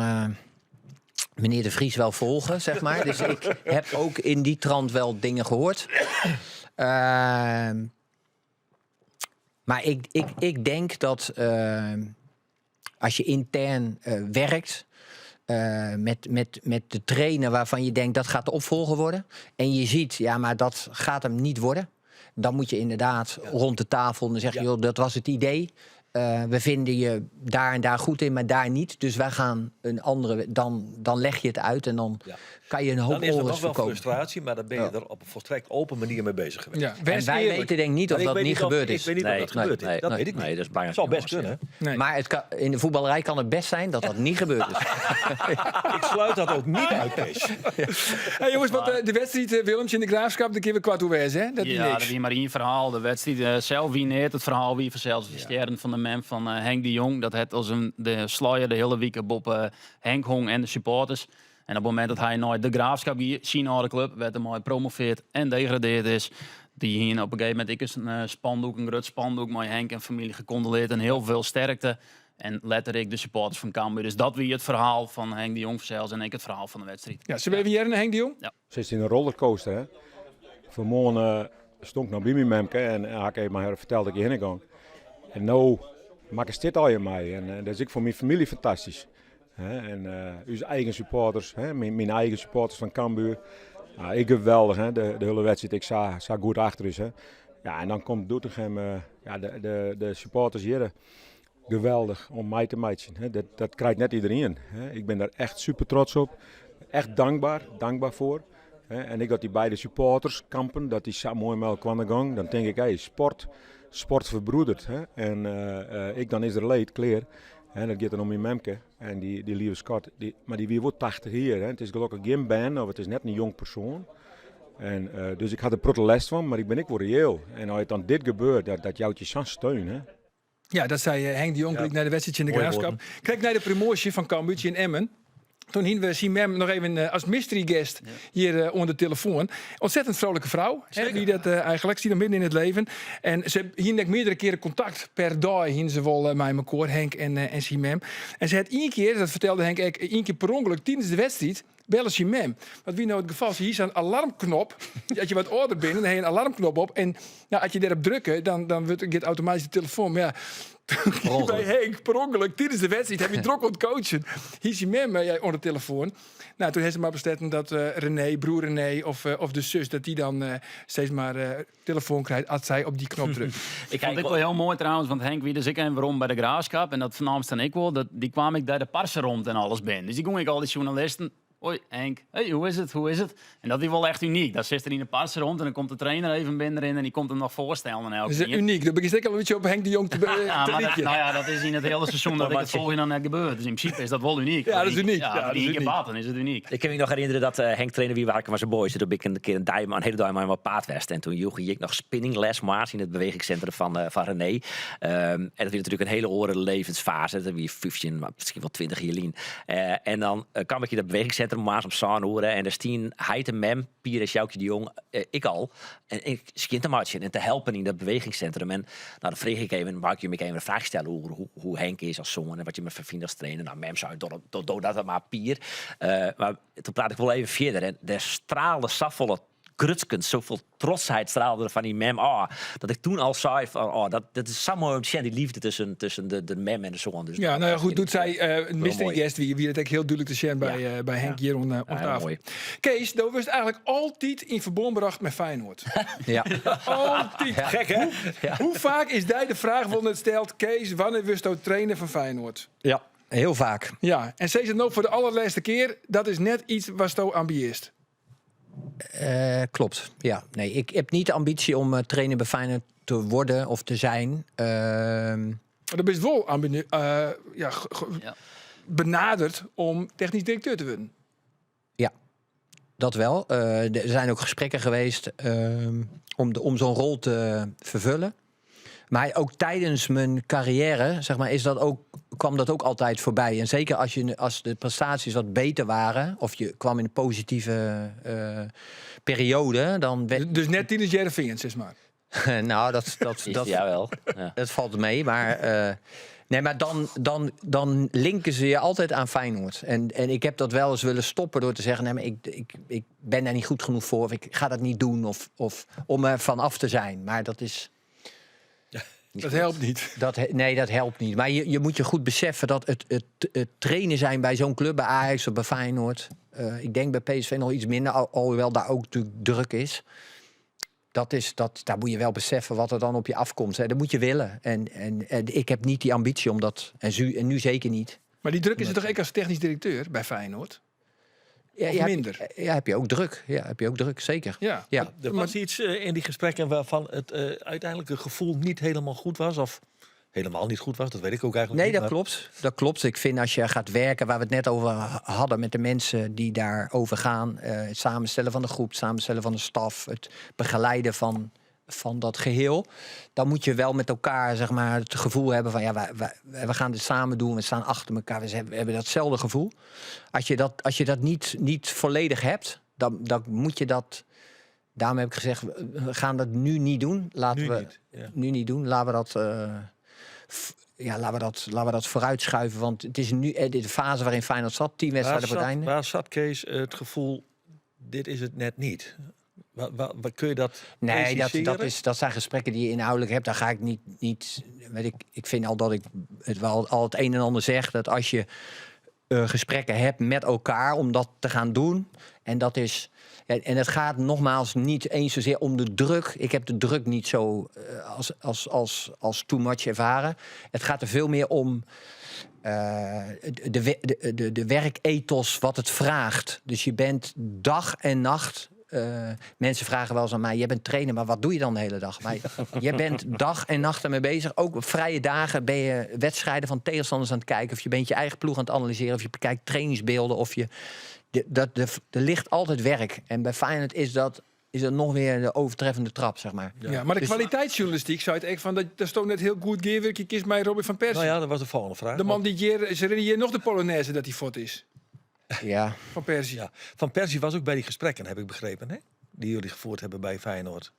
meneer De Vries wel volgen, zeg maar. Dus ik heb ook in die trant wel dingen gehoord. Maar ik denk dat als je intern werkt met de trainer waarvan je denkt dat gaat de opvolger worden. En je ziet, ja, maar dat gaat hem niet worden. Dan moet je inderdaad rond de tafel en dan zeg je, joh, dat was het idee. We vinden je daar en daar goed in, maar daar niet. Dus wij gaan een andere... Dan leg je het uit en dan kan je een hoop Dan is er oren nog wel voorkomen. frustratie, maar dan ben je er op een volstrekt open manier mee bezig geweest. Ja, En wees wij eerlijk. weten denk ik niet of Ik dat weet niet of- gebeurd is. Ik weet niet of dat gebeurd is. Dat weet ik niet. Nee, dat is belangrijk. Het zou best jongens, kunnen. Nee. Maar in de voetballerij kan het best zijn dat dat niet gebeurd is. Ik sluit dat ook niet uit, Kees. Hey, jongens, want de wedstrijd Willemtje in de Graafschap, daar kunnen we kwart over wezen, hè? Dat is Ja, dat niks. is maar één verhaal. De wedstrijd zelf wie neert. Het verhaal wie vanzelfs de sterren van de mem van Henk de Jong. Dat het als de sluier de hele week op Henk hong en de supporters. En op het moment dat hij naar de Graafschap hier, zijn oude club, werd hem mooi promoveerd en degradeerd is. Die hier op een gegeven moment een spandoek, een groot spandoek, met Henk en familie gecondoleerd en heel veel sterkte. En letterlijk de supporters van Cambuur. Dus dat wie het verhaal van Henk de Jong zelfs en ik het verhaal van de wedstrijd. Ja, zullen we even jaren naar Henk de Jong? Ze is in een rollercoaster. Hè? Vanmorgen stond ik nog bij mijn memke en ik heb maar verteld dat ik heen ging. En nu maak ik dit al in mij. En dat is ik voor mijn familie fantastisch. Hè? En uw eigen supporters, hè? Mijn eigen supporters van Cambuur. Nou, ik geweldig, hè? De hele wedstrijd. Ik zag goed achter is. Hè? Ja, en dan komt Doetinchem, de supporters hier. Geweldig om mij te matchen. Hè? Dat krijgt net iedereen. Hè? Ik ben daar echt super trots op. Echt dankbaar voor. Hè? En ik had die beide supporters kampen, dat die zo mooi met elkaar aan de gang. Dan denk ik, hey, sport verbroedert. Hè? En ik dan is er leed, klaar. En dat gaat dan om mijn memke. En die lieve Scott, maar die wordt 80 hier. Hè? Het is gelukkig geen band, of het is net een jong persoon. En, dus ik had er protest van, maar ik ben wel reëel. En als het dan dit gebeurt, dat jouwt je zo'n steun. Hè? Ja, dat zei Henk de Jong Ja. naar de wedstrijd in de Mooi Graafschap. Kijk naar de promotie van Cambuurtje in Emmen. Toen hingen we Simem nog even als mystery guest hier onder de telefoon. Ontzettend vrolijke vrouw. Hè, die dat eigenlijk ziet hem midden in het leven. En ze hier meerdere keren contact per dag hingen ze wel met elkaar, Henk en Simem. En ze had één keer, dat vertelde Henk, één keer per ongeluk tijdens de wedstrijd. Bellen Simem. Wat wie nou het geval is, hier is een alarmknop. Als je wat ouder bent, dan heb je een alarmknop op. En nou, als je daarop drukt, dan gaat automatisch de telefoon. Maar ja, bij Henk per ongeluk tijdens de wedstrijd heb je druk ontcoachen. Hier is Simem onder de telefoon. Nou, toen heeft ze maar besloten dat René, broer René of de zus, dat die dan steeds maar telefoon krijgt als zij op die knop drukt. Ik vond dit wel heel mooi trouwens, want Henk wie dus ik en waarom bij de Graafschap. En dat vernam dan ik wel, die kwam ik daar de parsen rond en alles ben. Dus die ging ik al die journalisten. Hoi Henk, hey, hoe is het? En dat is wel echt uniek. Dat zit er in de parsen rond en dan komt de trainer even binnen erin en die komt hem nog voorstellen. En Dat is uniek. Dan begint ik al een beetje op Henk de Jong te ja, maar liedje. dat is in het hele seizoen dat ik het volg dan net gebeurt. Dus in principe is dat wel uniek. Ja, dat is uniek. Ja, Ja, dat is die keer uniek. baten is het uniek. Ik kan me nog herinneren dat Henk trainer wie waren was zijn boys. Toen heb ik een keer een hele dag met mijn paardwest. En toen joeg ik nog spinningles maar in het bewegingscentrum van René. En dat was natuurlijk een hele oren levensfase. Dat wie 15, maar misschien wel 20 jaar lang. En dan kwam ik in dat bewegingscentrum maar om zo'n oren. En daar stien hij te mem, Pier en Sjoukje de Jong, ik al. En ik skint te matchen en te helpen in dat bewegingscentrum. En nou, dan vreeg ik even, mag je me even een vraag stellen hoe Henk is als zoon en wat je me vindt als trainer. Nou, mem zou door dat maar Pier. Maar toen praat ik wel even verder. En de straalde, safvolle krutskens, zoveel trotsheid straalde er van die mem. Dat ik toen al zei van, dat is zo mooi om te zien, die liefde tussen de mem en de zoon. Dus Ja, nou ja, goed, doet zij een mystery mooi. guest, wie het ook heel duidelijk te zien bij Henk hier aan tafel. mooi. Kees, dat was eigenlijk altijd in verband gebracht met Feyenoord. Ja. Altijd. Gek, hè? Hoe vaak is daar de vraag van het stelt, Kees, wanneer was je trainer van Feyenoord? Ja, heel vaak. Ja, en zei het nog voor de allerlaatste keer, dat is net iets wat je ambieert. Klopt, ja. Nee, ik heb niet de ambitie om trainer bij Feyenoord te worden of te zijn. Maar dat is wel benaderd om technisch directeur te worden. Ja, dat wel. Er zijn ook gesprekken geweest om zo'n rol te vervullen. Maar ook tijdens mijn carrière, zeg maar, kwam dat ook altijd voorbij. En zeker als de prestaties wat beter waren, of je kwam in een positieve periode, dan Dus net tijdens Jereveen, zeg maar. nou, dat Jawel. Ja. dat valt mee. Maar nee, maar dan linken ze je altijd aan Feyenoord. En ik heb dat wel eens willen stoppen door te zeggen, nee, maar ik ben daar niet goed genoeg voor, of ik ga dat niet doen, of om er van af te zijn. Maar dat is. Dat helpt niet. Nee, dat helpt niet. Maar je moet je goed beseffen dat het trainen zijn bij zo'n club, bij Ajax of bij Feyenoord. Ik denk bij PSV nog iets minder, alhoewel daar ook natuurlijk druk is. Daar moet je wel beseffen wat er dan op je afkomt. Hè. Dat moet je willen. En ik heb niet die ambitie om dat. En nu zeker niet. Maar die druk is er toch ook als technisch directeur bij Feyenoord? Ja, Of minder? Heb je ook druk. Ja, heb je ook druk, zeker. Ja. Ja. Er was iets in die gesprekken waarvan het uiteindelijk gevoel niet helemaal goed was. Of helemaal niet goed was, dat weet ik ook eigenlijk Nee, niet. dat klopt. Dat klopt. Ik vind als je gaat werken, waar we het net over hadden met de mensen die daarover gaan. Het samenstellen van de groep, het samenstellen van de staf, het begeleiden van dat geheel. Dan moet je wel met elkaar, zeg maar, het gevoel hebben van ja, we gaan dit samen doen, we staan achter elkaar, we hebben datzelfde gevoel. Als je dat niet volledig hebt, dan moet je dat. Daarom heb ik gezegd, we gaan dat nu niet doen. Nu niet doen. Laten we dat vooruitschuiven. Want het is nu de fase waarin Feyenoord zat. 10 wedstrijden voor het einde. Waar zat, Kees, het gevoel, dit is het net niet? Waar kun je dat Nee, preciseren? dat zijn gesprekken die je inhoudelijk hebt. Daar ga ik niet weet ik vind al dat ik het wel al het een en ander zeg. Dat als je gesprekken hebt met elkaar om dat te gaan doen. En dat is En het gaat nogmaals niet eens zozeer om de druk. Ik heb de druk niet zo als too much ervaren. Het gaat er veel meer om de werkethos, wat het vraagt. Dus je bent dag en nacht. Mensen vragen wel eens aan mij, jij bent trainer, maar wat doe je dan de hele dag? Maar je bent dag en nacht ermee bezig. Ook op vrije dagen ben je wedstrijden van tegenstanders aan het kijken. Of je bent je eigen ploeg aan het analyseren. Of je bekijkt trainingsbeelden. Of je... Er ligt altijd werk. En bij Feyenoord is dat nog weer de overtreffende trap, zeg maar. Ja, maar de kwaliteitsjournalistiek zou het echt van... Dat stond net heel goed gewerkt. Je kiest mij Robin van Persie. Nou ja, dat was de volgende vraag. De man die hier... Ze rennen hier nog de Polonaise dat hij fort is. Ja. Van Persie. Ja. Van Persie was ook bij die gesprekken, heb ik begrepen, hè? Die jullie gevoerd hebben bij Feyenoord.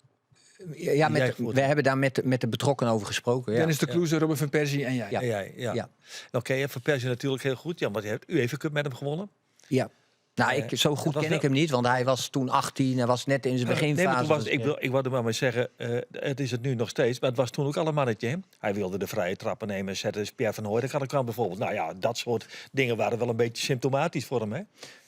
Ja, we hebben daar met de betrokkenen over gesproken. Ja. Dennis de Kloeze, Robin van Persie en jij. Ja. En jij, ja. Ja. Oké, en Van Persie natuurlijk heel goed. Ja, maar je hebt UEFA Cup met hem gewonnen. Ja. Nou, zo goed ken ik hem niet, want hij was toen 18. Hij was net in zijn beginfase. Ik wilde maar zeggen, het is het nu nog steeds. Maar het was toen ook al een mannetje. Hè? Hij wilde de vrije trappen nemen en zetten. Dus Pierre van Hooijdonk kwam bijvoorbeeld. Nou ja, dat soort dingen waren wel een beetje symptomatisch voor hem, hè?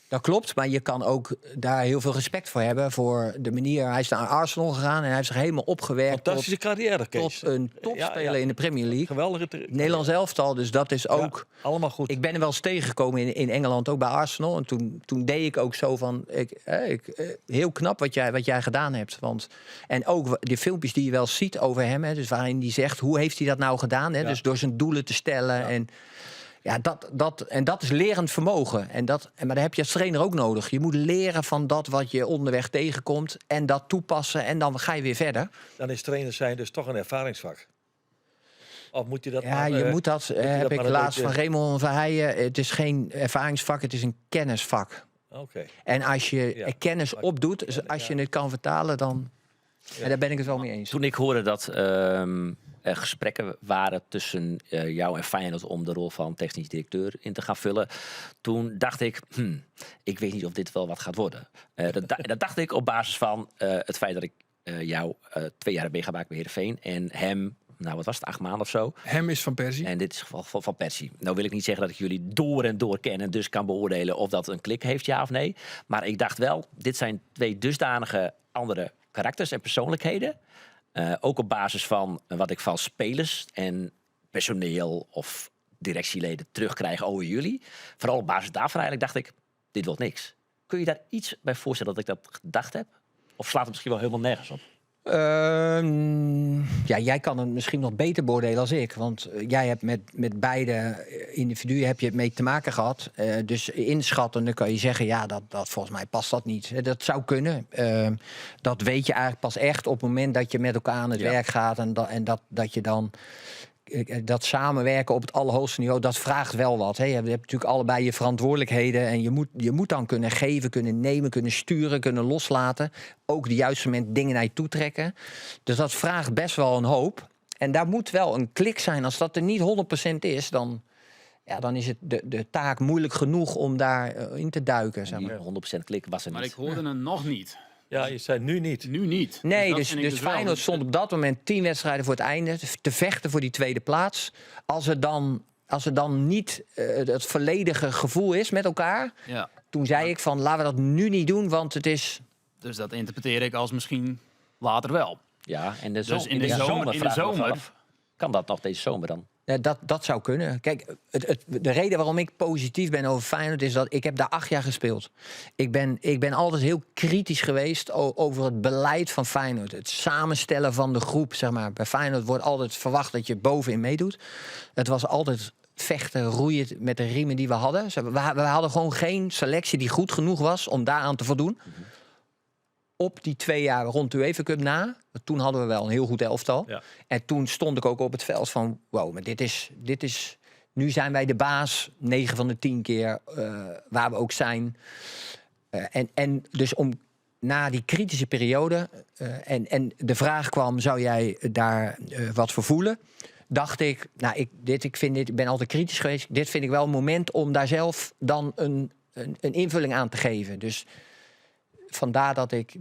Dat klopt, maar je kan ook daar heel veel respect voor hebben. Voor de manier. Hij is naar Arsenal gegaan en hij heeft zich helemaal opgewerkt. Fantastische carrière, Kees. Tot een topspeler in de Premier League. Geweldige. Nederlands elftal, dus dat is ook... Ja, allemaal goed. Ik ben er wel eens tegengekomen in Engeland, ook bij Arsenal. En toen deed ik ook zo van... heel knap wat jij gedaan hebt. En ook de filmpjes die je wel ziet over hem. Hè, dus waarin hij zegt, hoe heeft hij dat nou gedaan? Hè? Ja. Dus door zijn doelen te stellen. Ja. En dat is lerend vermogen. Maar dat heb je als trainer ook nodig. Je moet leren van dat wat je onderweg tegenkomt. En dat toepassen. En dan ga je weer verder. Dan is trainer zijn dus toch een ervaringsvak. Of moet je dat... Ja, je moet dat. Heb ik laatst van Raymond Verheijen. Het is geen ervaringsvak, het is een kennisvak. Okay. En als je kennis opdoet, dus als je het kan vertalen, dan... Ja, daar ben ik het wel mee eens. Toen ik hoorde dat er gesprekken waren tussen jou en Feyenoord om de rol van technisch directeur in te gaan vullen, toen dacht ik, ik weet niet of dit wel wat gaat worden. Dat dacht ik op basis van het feit dat ik jou 2 jaar heb meegemaakt bij Heerenveen en hem, nou wat was het, 8 maanden of zo. Hem is van Persie. En dit is het geval van Persie. Nou wil ik niet zeggen dat ik jullie door en door ken en dus kan beoordelen of dat een klik heeft, ja of nee. Maar ik dacht wel, dit zijn 2 dusdanige andere karakters en persoonlijkheden. Ook op basis van wat ik van spelers en personeel of directieleden terugkrijg over jullie. Vooral op basis daarvan eigenlijk dacht ik, dit wordt niks. Kun je daar iets bij voorstellen dat ik dat gedacht heb? Of slaat het misschien wel helemaal nergens op? Ja, jij kan het misschien nog beter beoordelen als ik. Want jij hebt met beide individuen heb je het mee te maken gehad. Dus inschatten, dan kan je zeggen, ja, dat volgens mij past dat niet. Dat zou kunnen. Dat weet je eigenlijk pas echt op het moment dat je met elkaar aan het werk gaat. En dat je dan... Dat samenwerken op het allerhoogste niveau, dat vraagt wel wat. Hè. Je hebt natuurlijk allebei je verantwoordelijkheden. En je moet dan kunnen geven, kunnen nemen, kunnen sturen, kunnen loslaten. Ook de juiste moment dingen naar je toe trekken. Dus dat vraagt best wel een hoop. En daar moet wel een klik zijn. Als dat er niet 100% is, dan is het de taak moeilijk genoeg om daarin te duiken. Zeg maar. 100% klik was er niet. Maar ik hoorde hem nog niet. Ja, je zei nu niet. Nu niet. Nee, dat dus vind ik wel. Feyenoord stond op dat moment 10 wedstrijden voor het einde te vechten voor die tweede plaats. Als er dan niet het volledige gevoel is met elkaar, Ja. toen zei ik van laten we dat nu niet doen, want het is... Dus dat interpreteer ik als misschien later wel. Ja, en de Dus in de zomer vraag ik me af, kan dat nog deze zomer dan? Dat zou kunnen. Kijk, de reden waarom ik positief ben over Feyenoord is dat ik heb daar 8 jaar gespeeld. Ik ben altijd heel kritisch geweest over het beleid van Feyenoord. Het samenstellen van de groep, zeg maar. Bij Feyenoord wordt altijd verwacht dat je bovenin meedoet. Het was altijd vechten, roeien met de riemen die we hadden. We hadden gewoon geen selectie die goed genoeg was om daaraan te voldoen. Op die 2 jaar rond de UEFA Cup na, toen hadden we wel een heel goed elftal. Ja. En toen stond ik ook op het veld van, wow, maar dit is nu zijn wij de baas 9 van de 10 keer waar we ook zijn. En dus na die kritische periode en de vraag kwam, zou jij daar wat voor voelen? Dacht ik, ik ben altijd kritisch geweest. Dit vind ik wel een moment om daar zelf dan een invulling aan te geven. Dus vandaar dat ik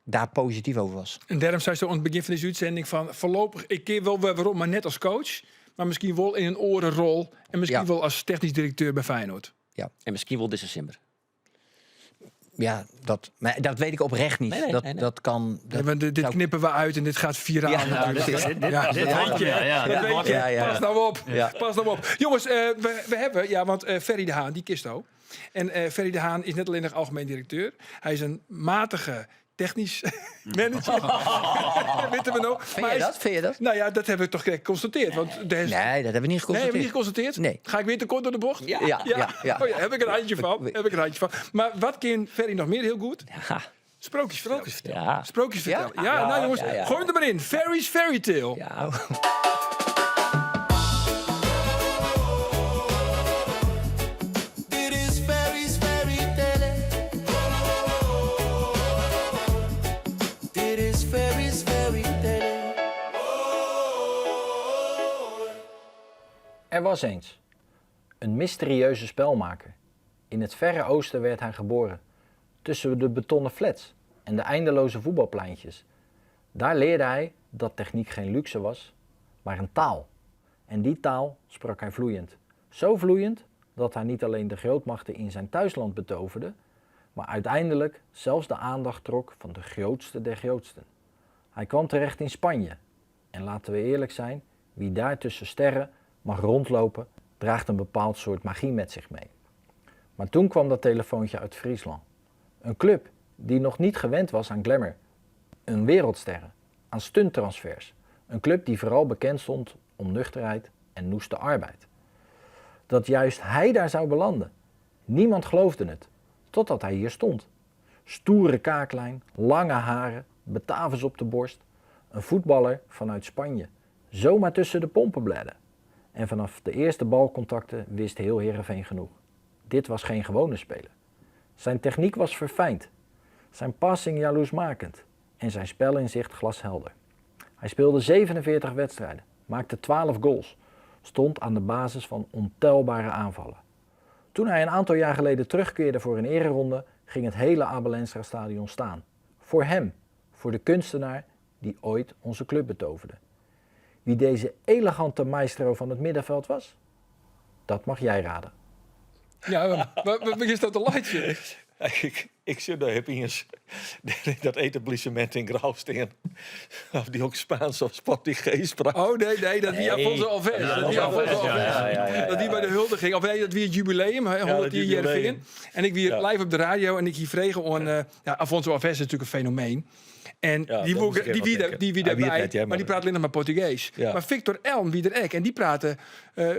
daar positief over was. En daarom zei ze aan het begin van deze uitzending van voorlopig, ik keer wel weer waarom, maar net als coach, maar misschien wel in een orenrol en misschien wel als technisch directeur bij Feyenoord. Ja. En misschien wel dit december. Ja, maar dat weet ik oprecht niet. Nee. Dat kan... Ja, maar dit knippen we uit en dit gaat viraal. Ja, natuurlijk. Dit handje, Dat weet je. Ja. Pas nou op. Ja. Pas nou op. Jongens, we hebben... Ja, want Ferry de Haan, die kist ook. En Ferry de Haan is net alleen nog algemeen directeur. Hij is een matige technisch manager. Weten we nog. Vind je dat? Nou ja, dat hebben we toch geconstateerd. Want Nee, dat hebben we niet Nee, hebben we geconstateerd. niet geconstateerd? Nee. Ga ik weer te kort door de bocht? Ja. Oh ja, heb ik een handje van. Maar wat kan Ferry nog meer heel goed? Ja. Sprookjes vertellen. Ja. Sprookjes vertellen. Ja, Ja, nou jongens, ja. gooi hem er maar in. Ferry's Fairy Tale. Ja. Dit is Ferry's Fairy Tale. Dit is Ferry's Fairy Tale. Er was eens een mysterieuze spelmaker. In het verre oosten werd hij geboren, tussen de betonnen flats en de eindeloze voetbalpleintjes. Daar leerde hij dat techniek geen luxe was, maar een taal. En die taal sprak hij vloeiend. Zo vloeiend dat hij niet alleen de grootmachten in zijn thuisland betoverde, maar uiteindelijk zelfs de aandacht trok van de grootste der grootsten. Hij kwam terecht in Spanje. En laten we eerlijk zijn, wie daar tussen sterren mag rondlopen, draagt een bepaald soort magie met zich mee. Maar toen kwam dat telefoontje uit Friesland. Een club die nog niet gewend was aan glamour. Een wereldsterren, aan stunttransfers. Een club die vooral bekend stond om nuchterheid en noeste arbeid. Dat juist hij daar zou belanden. Niemand geloofde het, totdat hij hier stond. Stoere kaaklijn, lange haren, Batavus op de borst. Een voetballer vanuit Spanje, zomaar tussen de pompen bledden. En vanaf de eerste balcontacten wist heel Heerenveen genoeg. Dit was geen gewone speler. Zijn techniek was verfijnd, zijn passing jaloersmakend en zijn spelinzicht glashelder. Hij speelde 47 wedstrijden, maakte 12 goals, stond aan de basis van ontelbare aanvallen. Toen hij een aantal jaar geleden terugkeerde voor een ereronde, ging het hele Abel Enstra stadion staan. Voor hem, voor de kunstenaar die ooit onze club betoverde. Wie deze elegante maestro van het middenveld was? Dat mag jij raden. Ja, wat is dat een lightje? Ik zit daar eens dat etablissement in Grauwsteen. Of die ook Spaans of Sportigees sprak. Oh nee, dat wie Afonso Alves. Dat die bij de huldiging, of nee, dat wie het jubileum, 100 jaar Heerenveen. En ik wie live op de radio en ik hier vregen on Afonso Alves is natuurlijk een fenomeen. En die wie daarbij, maar die praat alleen nog maar Portugees. Ja. Maar Victor Elm, wie er ook, en die praten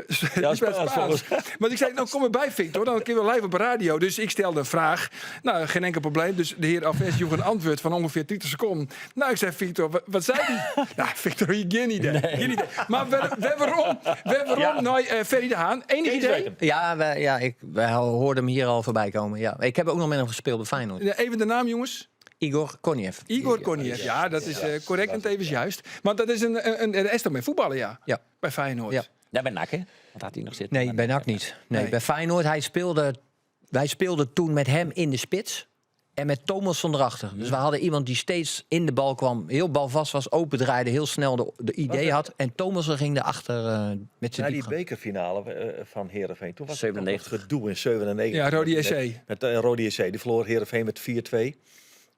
Spaans. Maar ik zei, nou kom erbij Victor, dan kunnen we live op de radio. Dus ik stelde een vraag, nou geen enkel probleem. Dus de heer Alves joeg een antwoord van ongeveer 30 seconden. Nou, ik zei Victor, wat zei hij? Nou, Victor, je geen idee. Geen idee. Maar waarom nou, Ferry de Haan, enig idee? Ja, wij hoorden hem hier al voorbij komen. Ja. Ik heb ook nog met hem gespeeld bij Feyenoord. Even de naam, jongens. Igor Koniev. Igor Koniev, ja, dat is correct en tevens juist. Want dat is een is toch mee voetballen, ja? Bij Feyenoord. Ja. Ja, bij NAC, hè? Wat had hij nog zitten? Nee, bij NAC niet. Nee, Nee. bij Feyenoord, wij speelden toen met hem in de spits en met Thomasson erachter. Dus we hadden iemand die steeds in de bal kwam, heel balvast was, open draaide, heel snel de idee had. En Thomasson ging erachter met zijn Na die diepgang. bekerfinale van Heerenveen. Toen was 97. het gedoe in 97. Ja, Rode SC. Met Rode SC. Die verloor Heerenveen met 4-2.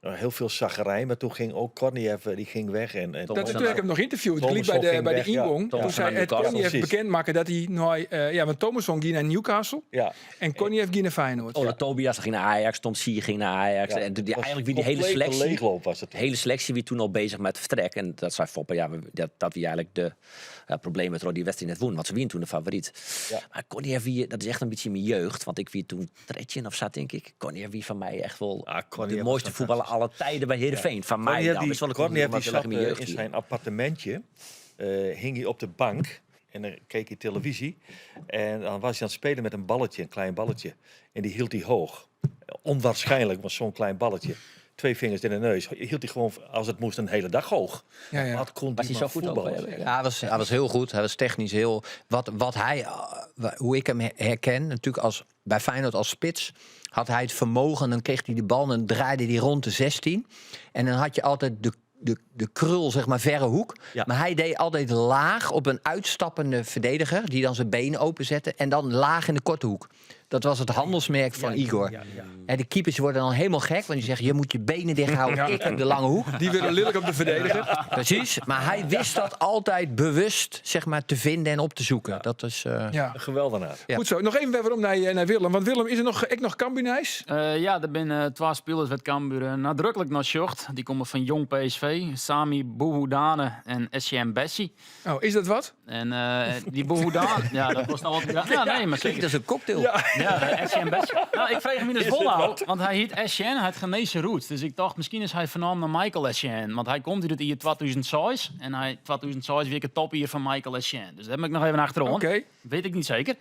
Heel veel zaggerij, maar toen ging ook Korniev, die ging weg. En Toen heb ik hem nog interviewd. Ik liep Thomasson bij de ging weg, ingang. ja. Toen zei het Thomasson, Koniev precies. bekendmaken dat hij nou, want Thomasson ging naar Newcastle Ja. en Koniev ging naar Feyenoord. Ola Tobias ging naar Ajax, Tom Sier ging naar Ajax. Ja, En was eigenlijk wie die hele complete selectie... leegloop was het. De hele selectie wie toen al bezig met vertrek. En dat zei Foppen, dat wie eigenlijk de probleem met die wedstrijd net won. Want ze wien toen de favoriet. Ja. Maar Koniev, dat is echt een beetje mijn jeugd. Want ik wie toen Tretjen of zat, denk ik. Koniev wie van mij echt wel Koniev de was mooiste voetballer aller tijden bij Heerenveen. Van mij dan. Dat is wel een Korniev die wat zat mijn jeugd in hier. zijn appartementje. Hing hij op de bank. En dan keek hij televisie. En dan was hij aan het spelen met een balletje, een klein balletje. En die hield hij hoog. Onwaarschijnlijk was zo'n klein balletje. 2 vingers in de neus. Hield hij gewoon, als het moest, een hele dag hoog. Ja. Wat kon Was hij zo goed ook? voetballen? Ja, hij was heel goed. Hij was technisch heel... Hoe ik hem herken, natuurlijk bij Feyenoord als spits, had hij het vermogen, dan kreeg hij de bal en dan draaide hij rond de 16. En dan had je altijd de krul, zeg maar, verre hoek. Ja. Maar hij deed altijd laag op een uitstappende verdediger... die dan zijn benen openzette en dan laag in de korte hoek. Dat was het handelsmerk van Igor. Ja. En de keepers worden dan helemaal gek, want die zeggen... je moet je benen dicht houden, ik heb de lange hoek. Die willen lelijk op de verdediger. Precies, maar hij wist dat altijd bewust, zeg maar, te vinden en op te zoeken. Dat is... Ja. Een geweldenaar. Ja. Goed zo. Nog even waarom naar Willem. Want Willem, is er nog Cambuur-nijs? Ja, er zijn 2 spelers met Cambuur nadrukkelijk naar zocht. Die komen van Jong PSV. Sami Bouhoudane en SCM Bessie. Oh, is dat wat? En die Bouhoudane... ja, dat was nou wat... Ja, nee, maar zeker. Dat is een cocktail. Ja, SCM Bessie. Nou, ik vreeg hem in de volhouden, want hij heet SCN, hij had Ghanese roots. Dus ik dacht, misschien is hij vernoemd naar Michael SCN. Want hij komt uit het jaar 2006. En hij 2006 weer het top hier van Michael SCN. Dus dat heb ik nog even achterom. Oké. Weet ik niet zeker.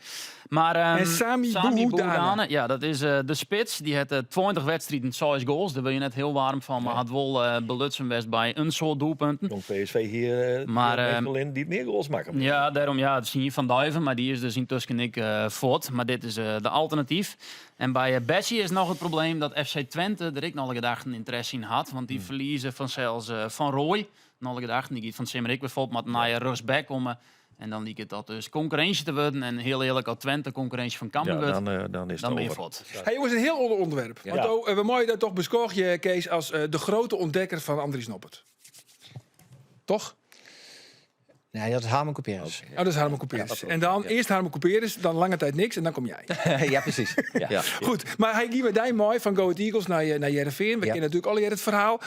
Maar En Sami Bouhoudane. ja, dat is de spits. Die had 20 wedstrijden, 6 goals. Daar ben je net heel warm van. Maar had wel belutsen best bij een soort doelpunten. Jong PSV hier Maar, die meer goals maken. Ja, daarom dat zie je Van Duiven. Maar die is dus intussen ik voort. Maar dit is de alternatief. En bij Bessie is nog het probleem dat FC Twente er ik nog gedachten interesse in had. Want die verliezen van zelfs Van Rooij. Nog gedachten, die gaat van Simmerik bijvoorbeeld, maar naar Rosbeck komen. En dan liep het dat dus concurrentie te worden. En heel eerlijk, als Twente concurrentie van Cambuur wordt, Dan is het dan ben je over. voort. Hey, jongens, een heel ander onderwerp. Ja. Want we mogen dat toch bescoren, Kees, als de grote ontdekker van Andries Noppert. Toch? Nee, dat is Harmen Couperus. Oh, dat is Harmen Couperus. En dan eerst Harmen Couperus, dan lange tijd niks en dan kom jij. Ja, precies. Ja. Goed, maar hij ging met die mooi van Go Ahead Eagles naar Heerenveen. We kennen natuurlijk al het verhaal.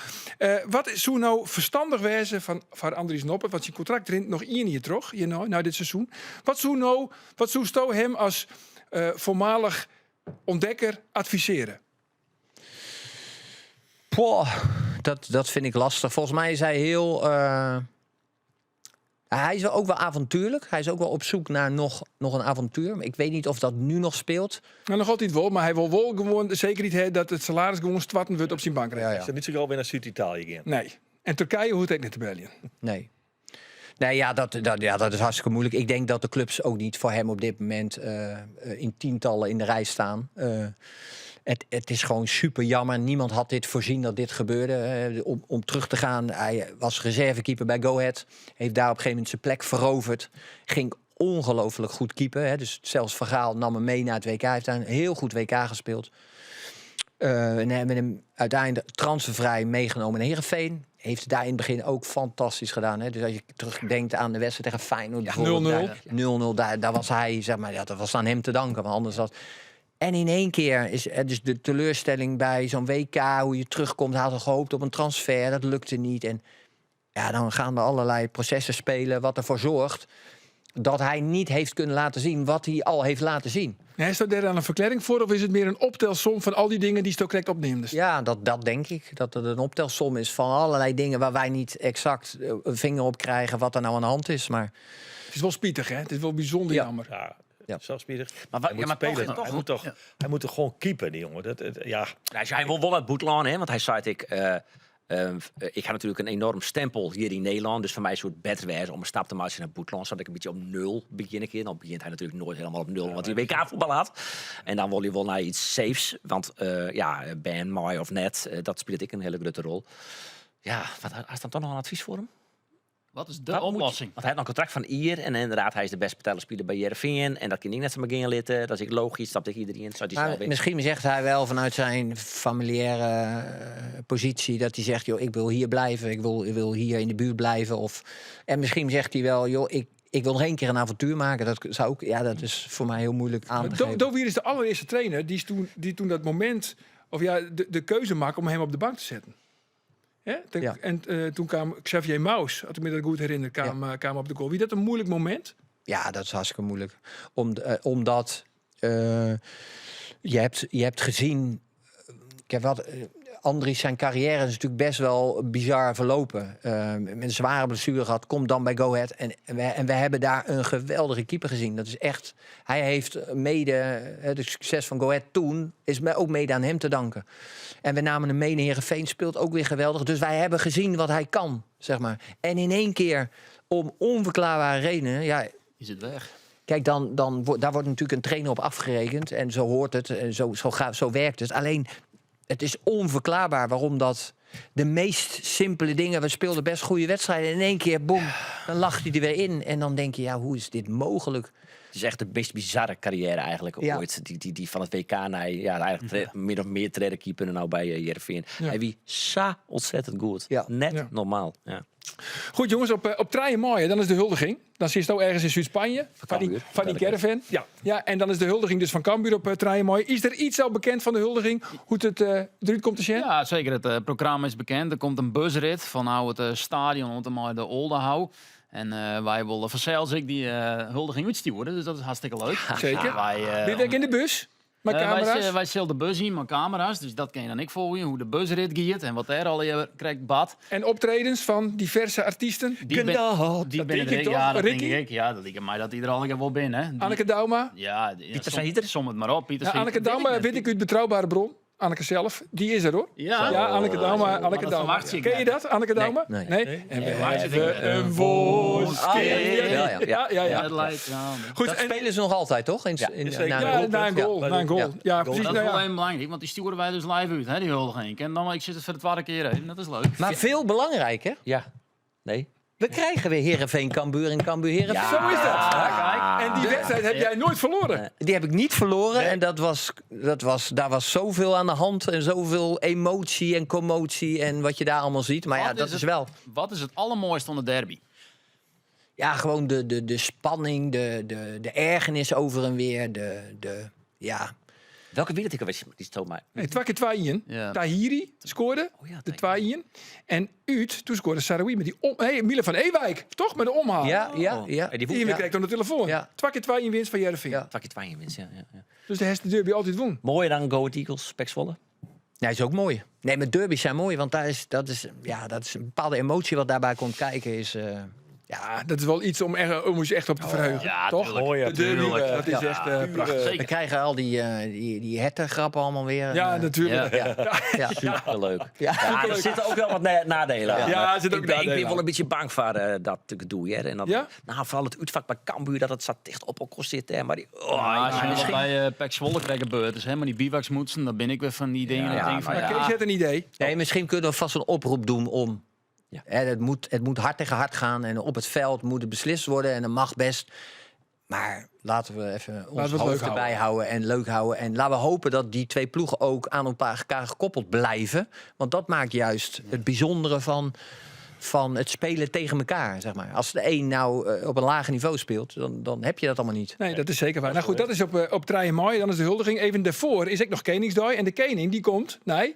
Wat is zo nou verstandig wezen van Andries Noppert? Want zijn contract rint nog 1 jaar terug, nou dit seizoen. Wat zou Sto hem als voormalig ontdekker adviseren? Poh, dat vind ik lastig. Volgens mij is hij heel... hij is wel ook wel avontuurlijk. Hij is ook wel op zoek naar nog een avontuur. Maar ik weet niet of dat nu nog speelt. Nou, nog altijd wel, maar hij wil wel gewoon zeker niet dat het salaris gewoon stwatten wordt op zijn bankrekening. Is het niet zo gauw weer naar Zuid-Italië gaan? Nee. En Turkije hoort ook niet te bellen. Nee. Nee, ja, dat is hartstikke moeilijk. Ik denk dat de clubs ook niet voor hem op dit moment in tientallen in de rij staan. Het is gewoon super jammer. Niemand had dit voorzien dat dit gebeurde. Om terug te gaan. Hij was reservekeeper bij Go Ahead. Heeft daar op een gegeven moment zijn plek veroverd. Ging ongelooflijk goed keeper. Hè. Dus zelfs Van Gaal nam hem mee naar het WK. Hij heeft daar een heel goed WK gespeeld. En hebben hem uiteindelijk transfervrij meegenomen naar Heerenveen. Heeft het daar in het begin ook fantastisch gedaan. Hè? Dus als je terugdenkt aan de wedstrijd tegen Feyenoord. bijvoorbeeld, 0-0. Daar was hij, zeg maar, dat was aan hem te danken. Want anders was... En in één keer is dus de teleurstelling bij zo'n WK, hoe je terugkomt, hij had gehoopt op een transfer, dat lukte niet. En ja, dan gaan er allerlei processen spelen wat ervoor zorgt dat hij niet heeft kunnen laten zien wat hij al heeft laten zien. Ja, is daar dan een verklaring voor of is het meer een optelsom van al die dingen die Sto correct opneemt? Ja, dat denk ik. Dat het een optelsom is van allerlei dingen waar wij niet exact een vinger op krijgen wat er nou aan de hand is. Maar Het is wel spietig, hè? Het is wel bijzonder jammer. Ja, zelfspietig. Maar Hij moet spelen. toch, Hij moet toch gewoon keeper, die jongen. Ja. Hij wil wel uit Boetlaan, hè, want hij zei ik heb natuurlijk een enorm stempel hier in Nederland. Dus voor mij is het beter wijze om een stap te maken naar Boetland. Zodat ik een beetje op 0 begin. Dan begint hij natuurlijk nooit helemaal op 0, want hij WK-voetbal had. En dan wil je wel naar iets safes. Want Ben, mooi of net, dat speelt ik een hele grote rol. Ja, wat is dan toch nog een advies voor hem? Wat is de oplossing? Want hij heeft een contract van hier. En inderdaad, hij is de best betaalde speler bij Heerenveen. En dat kan ik net zo maar gaan litten. Dat is logisch, dat ik iedereen. Misschien zegt hij wel vanuit zijn familiaire positie dat hij zegt, joh, ik wil hier blijven. Ik wil hier in de buurt blijven. En misschien zegt hij wel, joh, ik wil nog 1 keer een avontuur maken. Dat zou ook, dat is voor mij heel moeilijk aan te geven. Dovier is de allereerste trainer die toen dat moment, of de keuze maakte om hem op de bank te zetten. Ja? En toen kwam Xavier Maus, als ik me dat goed herinner, kwam op de goal. Wie dat een moeilijk moment? Ja, dat is hartstikke moeilijk. Omdat je hebt gezien... Andries, zijn carrière is natuurlijk best wel bizar verlopen. Met een zware blessure gehad, komt dan bij Go Ahead. En we hebben daar een geweldige keeper gezien. Dat is echt... Hij heeft mede... Het succes van Go Ahead toen is ook mede aan hem te danken. En we namen hem mee naar Heerenveen, speelt ook weer geweldig. Dus wij hebben gezien wat hij kan, zeg maar. En in één keer, om onverklaarbare redenen... Ja, is het weg. Kijk, daar wordt natuurlijk een trainer op afgerekend. En zo hoort het, en zo werkt het. Alleen... Het is onverklaarbaar waarom dat de meest simpele dingen. We speelden best goede wedstrijden. En in één keer, boem, dan lag hij er weer in. En dan denk je, ja, hoe is dit mogelijk? Het is echt de meest bizarre carrière eigenlijk Ja. ooit. Die van het WK naar eigenlijk min of meer keeper nou bij Heerenveen. Ja. Hij wie sa ontzettend goed. Ja. Net Ja. normaal. Ja. Goed jongens, op Treien Mooien, dan is de huldiging. Dan zit je ook ergens in Zuid-Spanje. Van die Cambuur. caravan. Ja, en dan is de huldiging dus van Cambuur op Treien Mooien. Is er iets al bekend van de huldiging? Hoe het eruit komt te zien? Ja, zeker. Het programma is bekend. Er komt een busrit van het stadion om de Oldehou. En wij willen vanzelfs die huldiging uitsturen. Dus dat is hartstikke leuk. Zeker. Wij, Dit week in de bus? Met camera's? wij zullen de bus in met camera's. Dus dat kan je dan ik volgen. Hoe de busrit gaat en wat er al je krijgt bad. En optredens van diverse artiesten? Die ben dat denk ik toch? Ja, dat Ricky? denk ik. Ja, dat lijkt mij dat die er al wel binnen. Hè. Anneke Dauma? Ja, Pieter Seider? Som het maar op. Pieter Ja, Seider. Anneke Dauma weet ik uit betrouwbare bron. Anneke zelf, die is er hoor. Ja, Ja, Anneke Dauma. maar Anneke dat Dauma. verwacht je Ken je niet. dat, Anneke Dauma? Nee. En we verwacht je hebben niet. een voorstel. Ja. Het lijkt, ja. Goed, Dat en spelen ze nog altijd, toch? zeker. na een goal. Na een goal. Ja, precies. Dat is Nou wel ja. even belangrijk, want die sturen wij dus live uit, hè, die huldiging. En dan, ik zit het voor de tweede keer in, dat is leuk. Maar veel belangrijker, Ja. Nee. we krijgen weer Heerenveen Cambuur en Cambuur Heerenveen. Zo is dat. Ja, kijk. En die wedstrijd heb jij nooit verloren. Die heb ik niet verloren en daar was zoveel aan de hand en zoveel emotie en commotie en wat je daar allemaal ziet. Maar ja, Wat dat is is het- wel. Wat is het allermooiste van de derby? Ja, gewoon de spanning, de ergernis over en weer, ja. Welke weet ik alweer? Die stoot mij. Nee, 2 keer 2 Ja. Tahiri scoorde Oh ja, de Tahiri. 2 En uit, toen scoorde Sarawi met die Miele van Ewijk. Toch? Met de omhaal. Ja. En die Die kreeg dan de telefoon. Ja. 2 keer 2 winst van Heerenveen. Ja. Pak je 2 winst, ja. Dus de Heste derby altijd won. Mooier dan Go Ahead Eagles, Pek Zwolle. Ja, is ook mooi. Nee, maar derby's zijn mooi, want dat is een bepaalde emotie wat daarbij komt kijken. Ja, dat is wel iets om je echt op te verheugen. Ja, toch? tuurlijk. Mooi, ja, De derby, tuurlijk. dat is echt prachtig. We Zeker. krijgen al die hertengrappen allemaal weer. Ja, natuurlijk. Ja. Superleuk. Ja. Ja, er zitten ook wel wat nadelen aan. Ja, er zitten ook ik ben nadelen wel aan. een beetje bang voor dat gedoe. Hè. En dat, Ja? Nou, vooral het uitvak bij Cambuur, dat het zat dicht op elkaar zit. Hè. Maar die, Als je nog bij Pek Zwolle krijgt gebeurd is, hè, maar die bivaksmoetsen, dan ben ik weer van die dingen. Ja, ik denk van, maar Maar Kees heeft een idee. Nee, misschien kunnen we vast een oproep doen om. Ja. Hè, het moet hard tegen hard gaan en op het veld moet het beslist worden en dat mag best. Maar laten we even ons het leuk hoofd erbij houden en leuk houden. En laten we hopen dat die twee ploegen ook aan elkaar gekoppeld blijven. Want dat maakt juist het bijzondere van het spelen tegen elkaar, zeg maar. Als de een nou op een lager niveau speelt, dan heb je dat allemaal niet. Nee, dat is zeker waar. Nou goed, dat is op Treien Mooi. Dan is de huldiging. Even daarvoor is ook nog Koningsdag. En de koning die komt. Nee.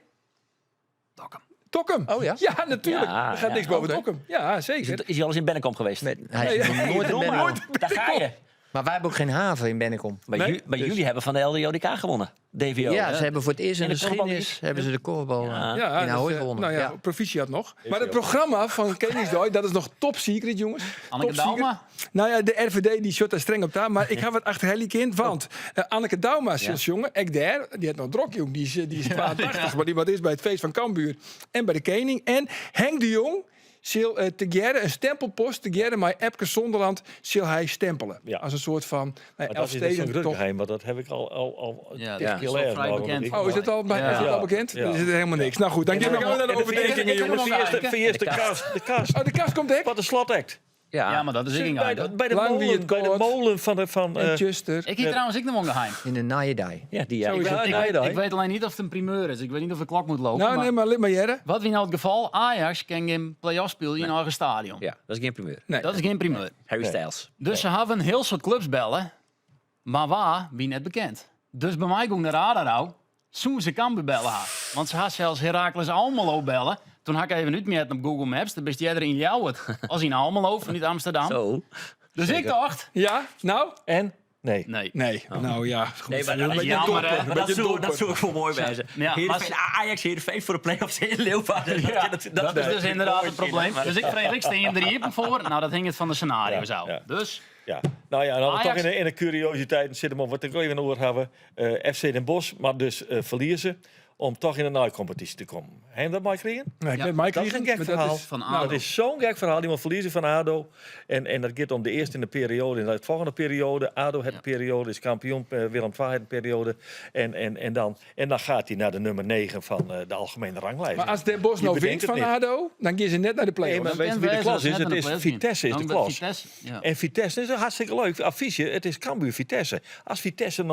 Tokkum. Oh ja? Ja, natuurlijk. Ja, er gaat ja. niks boven Oké. Tokkum. Ja, zeker. is hij al eens in Bennekom geweest? Hij is nog nooit in Dom maar. Bennekom. Daar ga je. Maar wij hebben ook geen haven in Bennekom. Maar, Nee, maar jullie hebben van de LDODK gewonnen. DVO. Ja, hè? ze hebben voor het eerst in In de de korfbal geschiedenis hebben ze de korfbal Ja. Ja, in Ahoy gewonnen. nou ja, Ja. proficiat nog. Maar het programma van Koningsdag, dat is nog top secret, jongens. Anneke Top secret. Dauma? Nou ja, de RVD die shot daar streng op daar. Maar ik ga wat achter Helly in. Want Anneke Dauma, jongen, ik daar, die had nog drok, jong. Die is 82, maar die wat is bij het feest van Cambuur en bij de Koning. En Henk de Jong zal together een stempelpost together met Epke Zonderland zal hij stempelen. Ja. Als een soort van Maar dat is zo'n Elfsteden toch. geheim, maar dat heb ik al Ja, tig dat keer is wel lezen, vrij maar bekend. ik- Oh, is het al, Ja. is het al Ja. bekend? Ja. Dan is het helemaal niks. Nou goed, dan geef ik aan de overdenkingen, jongens. Eerst de kast. Oh, de kast komt hek. Wat een slotact. Ja, maar dat is ik in Bij geheim. de Lang wie het molen van En Chuster. Ik hier trouwens ik nog een geheim. In de Naaiendij. Ja, die ja. Zo is het. Ik weet alleen niet of het een primeur is. Ik weet niet of de klok moet lopen. Nou, maar nee, maar lid maar Jerre. wat wie nou het geval? Ajax kan geen play-off spelen in een eigen stadion. Ja, dat is geen primeur. Nee. Dat is geen primeur. Harry Styles. Dus ze hebben een heel soort clubs bellen. Maar waar, wie net bekend. Dus bij mij ging de radar nou. Toen ze kan bellen haar. Want ze had zelfs Heracles Almelo bellen. Toen had ik even niet meer op Google Maps. Dan best jij er in Ljouwert. Als in Almelo of niet Amsterdam. Zo. Dus ik dacht... Ja, nou? En? Nee. Nee. Nee, nou ja. Goed. Nee, maar Een dat is beetje jammer, domper, hè. een Maar beetje domper. dat zou ik wel mooi bij zijn. Ja, Heerenveen, maar- Ajax, Heerenveen voor de play-offs in Leeuwarden. Ja, dat is dus inderdaad het probleem. Dus ik vreeg, ik steen er hier voor. Nou, dat hing het van de scenario's Ja, af. ja. Dus, Ja. Nou ja, dan we Ajax- toch in de curiositeit zitten, maar wat ik even over hebben. FC Den Bosch, maar dus verliezen. om toch in de naaicompetitie te komen. Heb je dat maar gekregen? Nee, ik Ja, weet Mike Dat is een Kriegen, gek maar verhaal. is- Van nou, ADO. Dat is zo'n gek verhaal. Die moet verliezen van ADO. En dat gaat om de eerste in de periode. En de volgende periode, ADO het periode, is kampioen, Willem II het periode. En dan gaat hij naar de nummer 9 van de algemene ranglijst. Maar als Den Bosch Je nou bedenkt wint het van niet. ADO, dan gaan ze net naar de Nee, play-offs. maar weet je wie de klas is? Het is Vitesse is de klas. Ja. En Vitesse is een hartstikke leuk affiche. Het is Cambuur Vitesse. Als Vitesse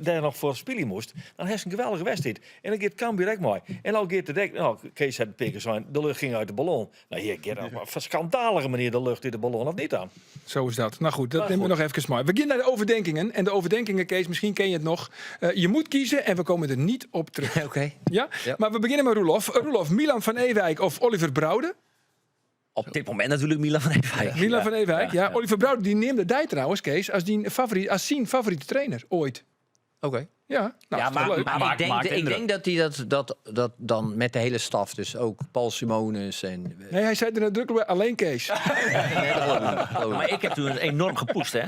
daar nog voor spelen moest, dan heeft ze een geweldige wedstrijd. En dan gaat Cambuur echt mooi. En dan gaat de Kees had pikken zijn, de lucht ging uit de ballon. Nou, hier gaat op een schandalige manier de lucht in de ballon, of niet dan? Zo is dat. Nou goed, dat Maar nemen we goed. nog even maar. We beginnen naar de overdenkingen. En de overdenkingen, Kees, misschien ken je het nog. Je moet kiezen en we komen er niet op terug. Oké. Ja? Ja. Maar we beginnen met Roelof. Roelof, Milan van Ewijk of Oliver Brouwde? Op dit moment natuurlijk Milan van Ewijk. Milan van Ewijk, ja. Oliver Brouwde, die neemde die trouwens, Kees, als zijn favoriete trainer ooit. Oké. Ja, nou, Ja, is toch maar- leuk? maar- Maakt Ik indruk. denk dat hij dat dan met de hele staf, dus ook Paul Simonis en... Nee, hij zei er nadrukkelijk bij, alleen Kees. Nee, dat geloof ik niet, geloof ik Maar ik heb toen enorm gepusht, hè?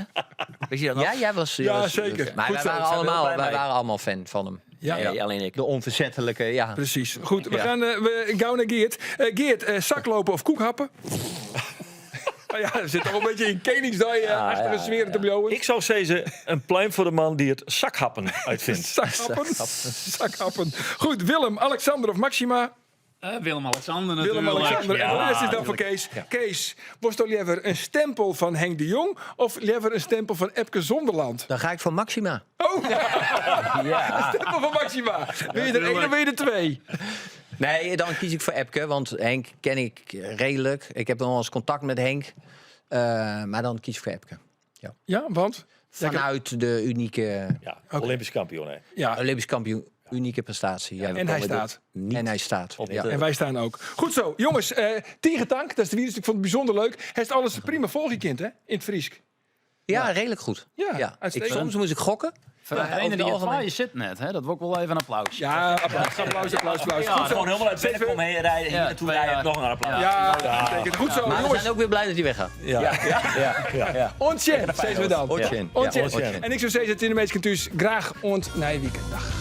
Weet je dat nog? Ja, jij was... Ja, zeker. Maar Goed wij zo, waren, ik ben heel blij wij mee. waren allemaal fan van hem. Ja, Nee, alleen ik. De onverzettelijke, ja. precies. Goed, we Ja. gaan gauw naar Geert. Geert, zaklopen of koekhappen? Nou ja, er zit toch een beetje in Koningsdag achter een sfeer te blowen. Ik zou zeggen, een pluim voor de man die het zakhappen uitvindt. Zakhappen. Zakhappen. Goed, Willem, Alexander of Maxima? Willem-Alexander natuurlijk. Willem-Alexander. En de Ja, rest is dan voor Kees. Kees, was toch liever een stempel van Henk de Jong of liever een stempel van Epke Zonderland? Dan ga ik voor Maxima. Oh, een stempel van Maxima. Wil je er één of wil je er twee? Nee, dan kies ik voor Epke, want Henk ken ik redelijk. Ik heb nog wel eens contact met Henk. Maar dan kies ik voor Epke. Ja, want? Vanuit de unieke Ja, Olympisch kampioen. Hè. Ja, Olympisch kampioen, unieke prestatie. Ja. en hij staat. En hij staat. Ja. En wij staan ook. Goed zo. Jongens, Tiegentank, dat is de virus. Ik vond het bijzonder leuk. Hij is alles prima volgekend, hè? In het Friesk. Ja, redelijk goed. Ja, uitstekend. Soms moest ik gokken. Voor de over trainer het die het algemeen. je zit net, hè? Dat wil ik wel even een applaus. Ja, applaus. Goed zo. Gewoon helemaal uit binnen komen heen rijden. Hier Ja, naartoe 2 rijden. jaar. Nog een applaus. Ja, uitstekend. Goed zo. Maar we Jongens, zijn ook weer blij dat hij weggaat. Ja. ontjen, zeggen we dan. Ontjen. Ontjen. Ja, ontjen. En ik zou zeggen, in de meeste graag ont na je weekend. Dag.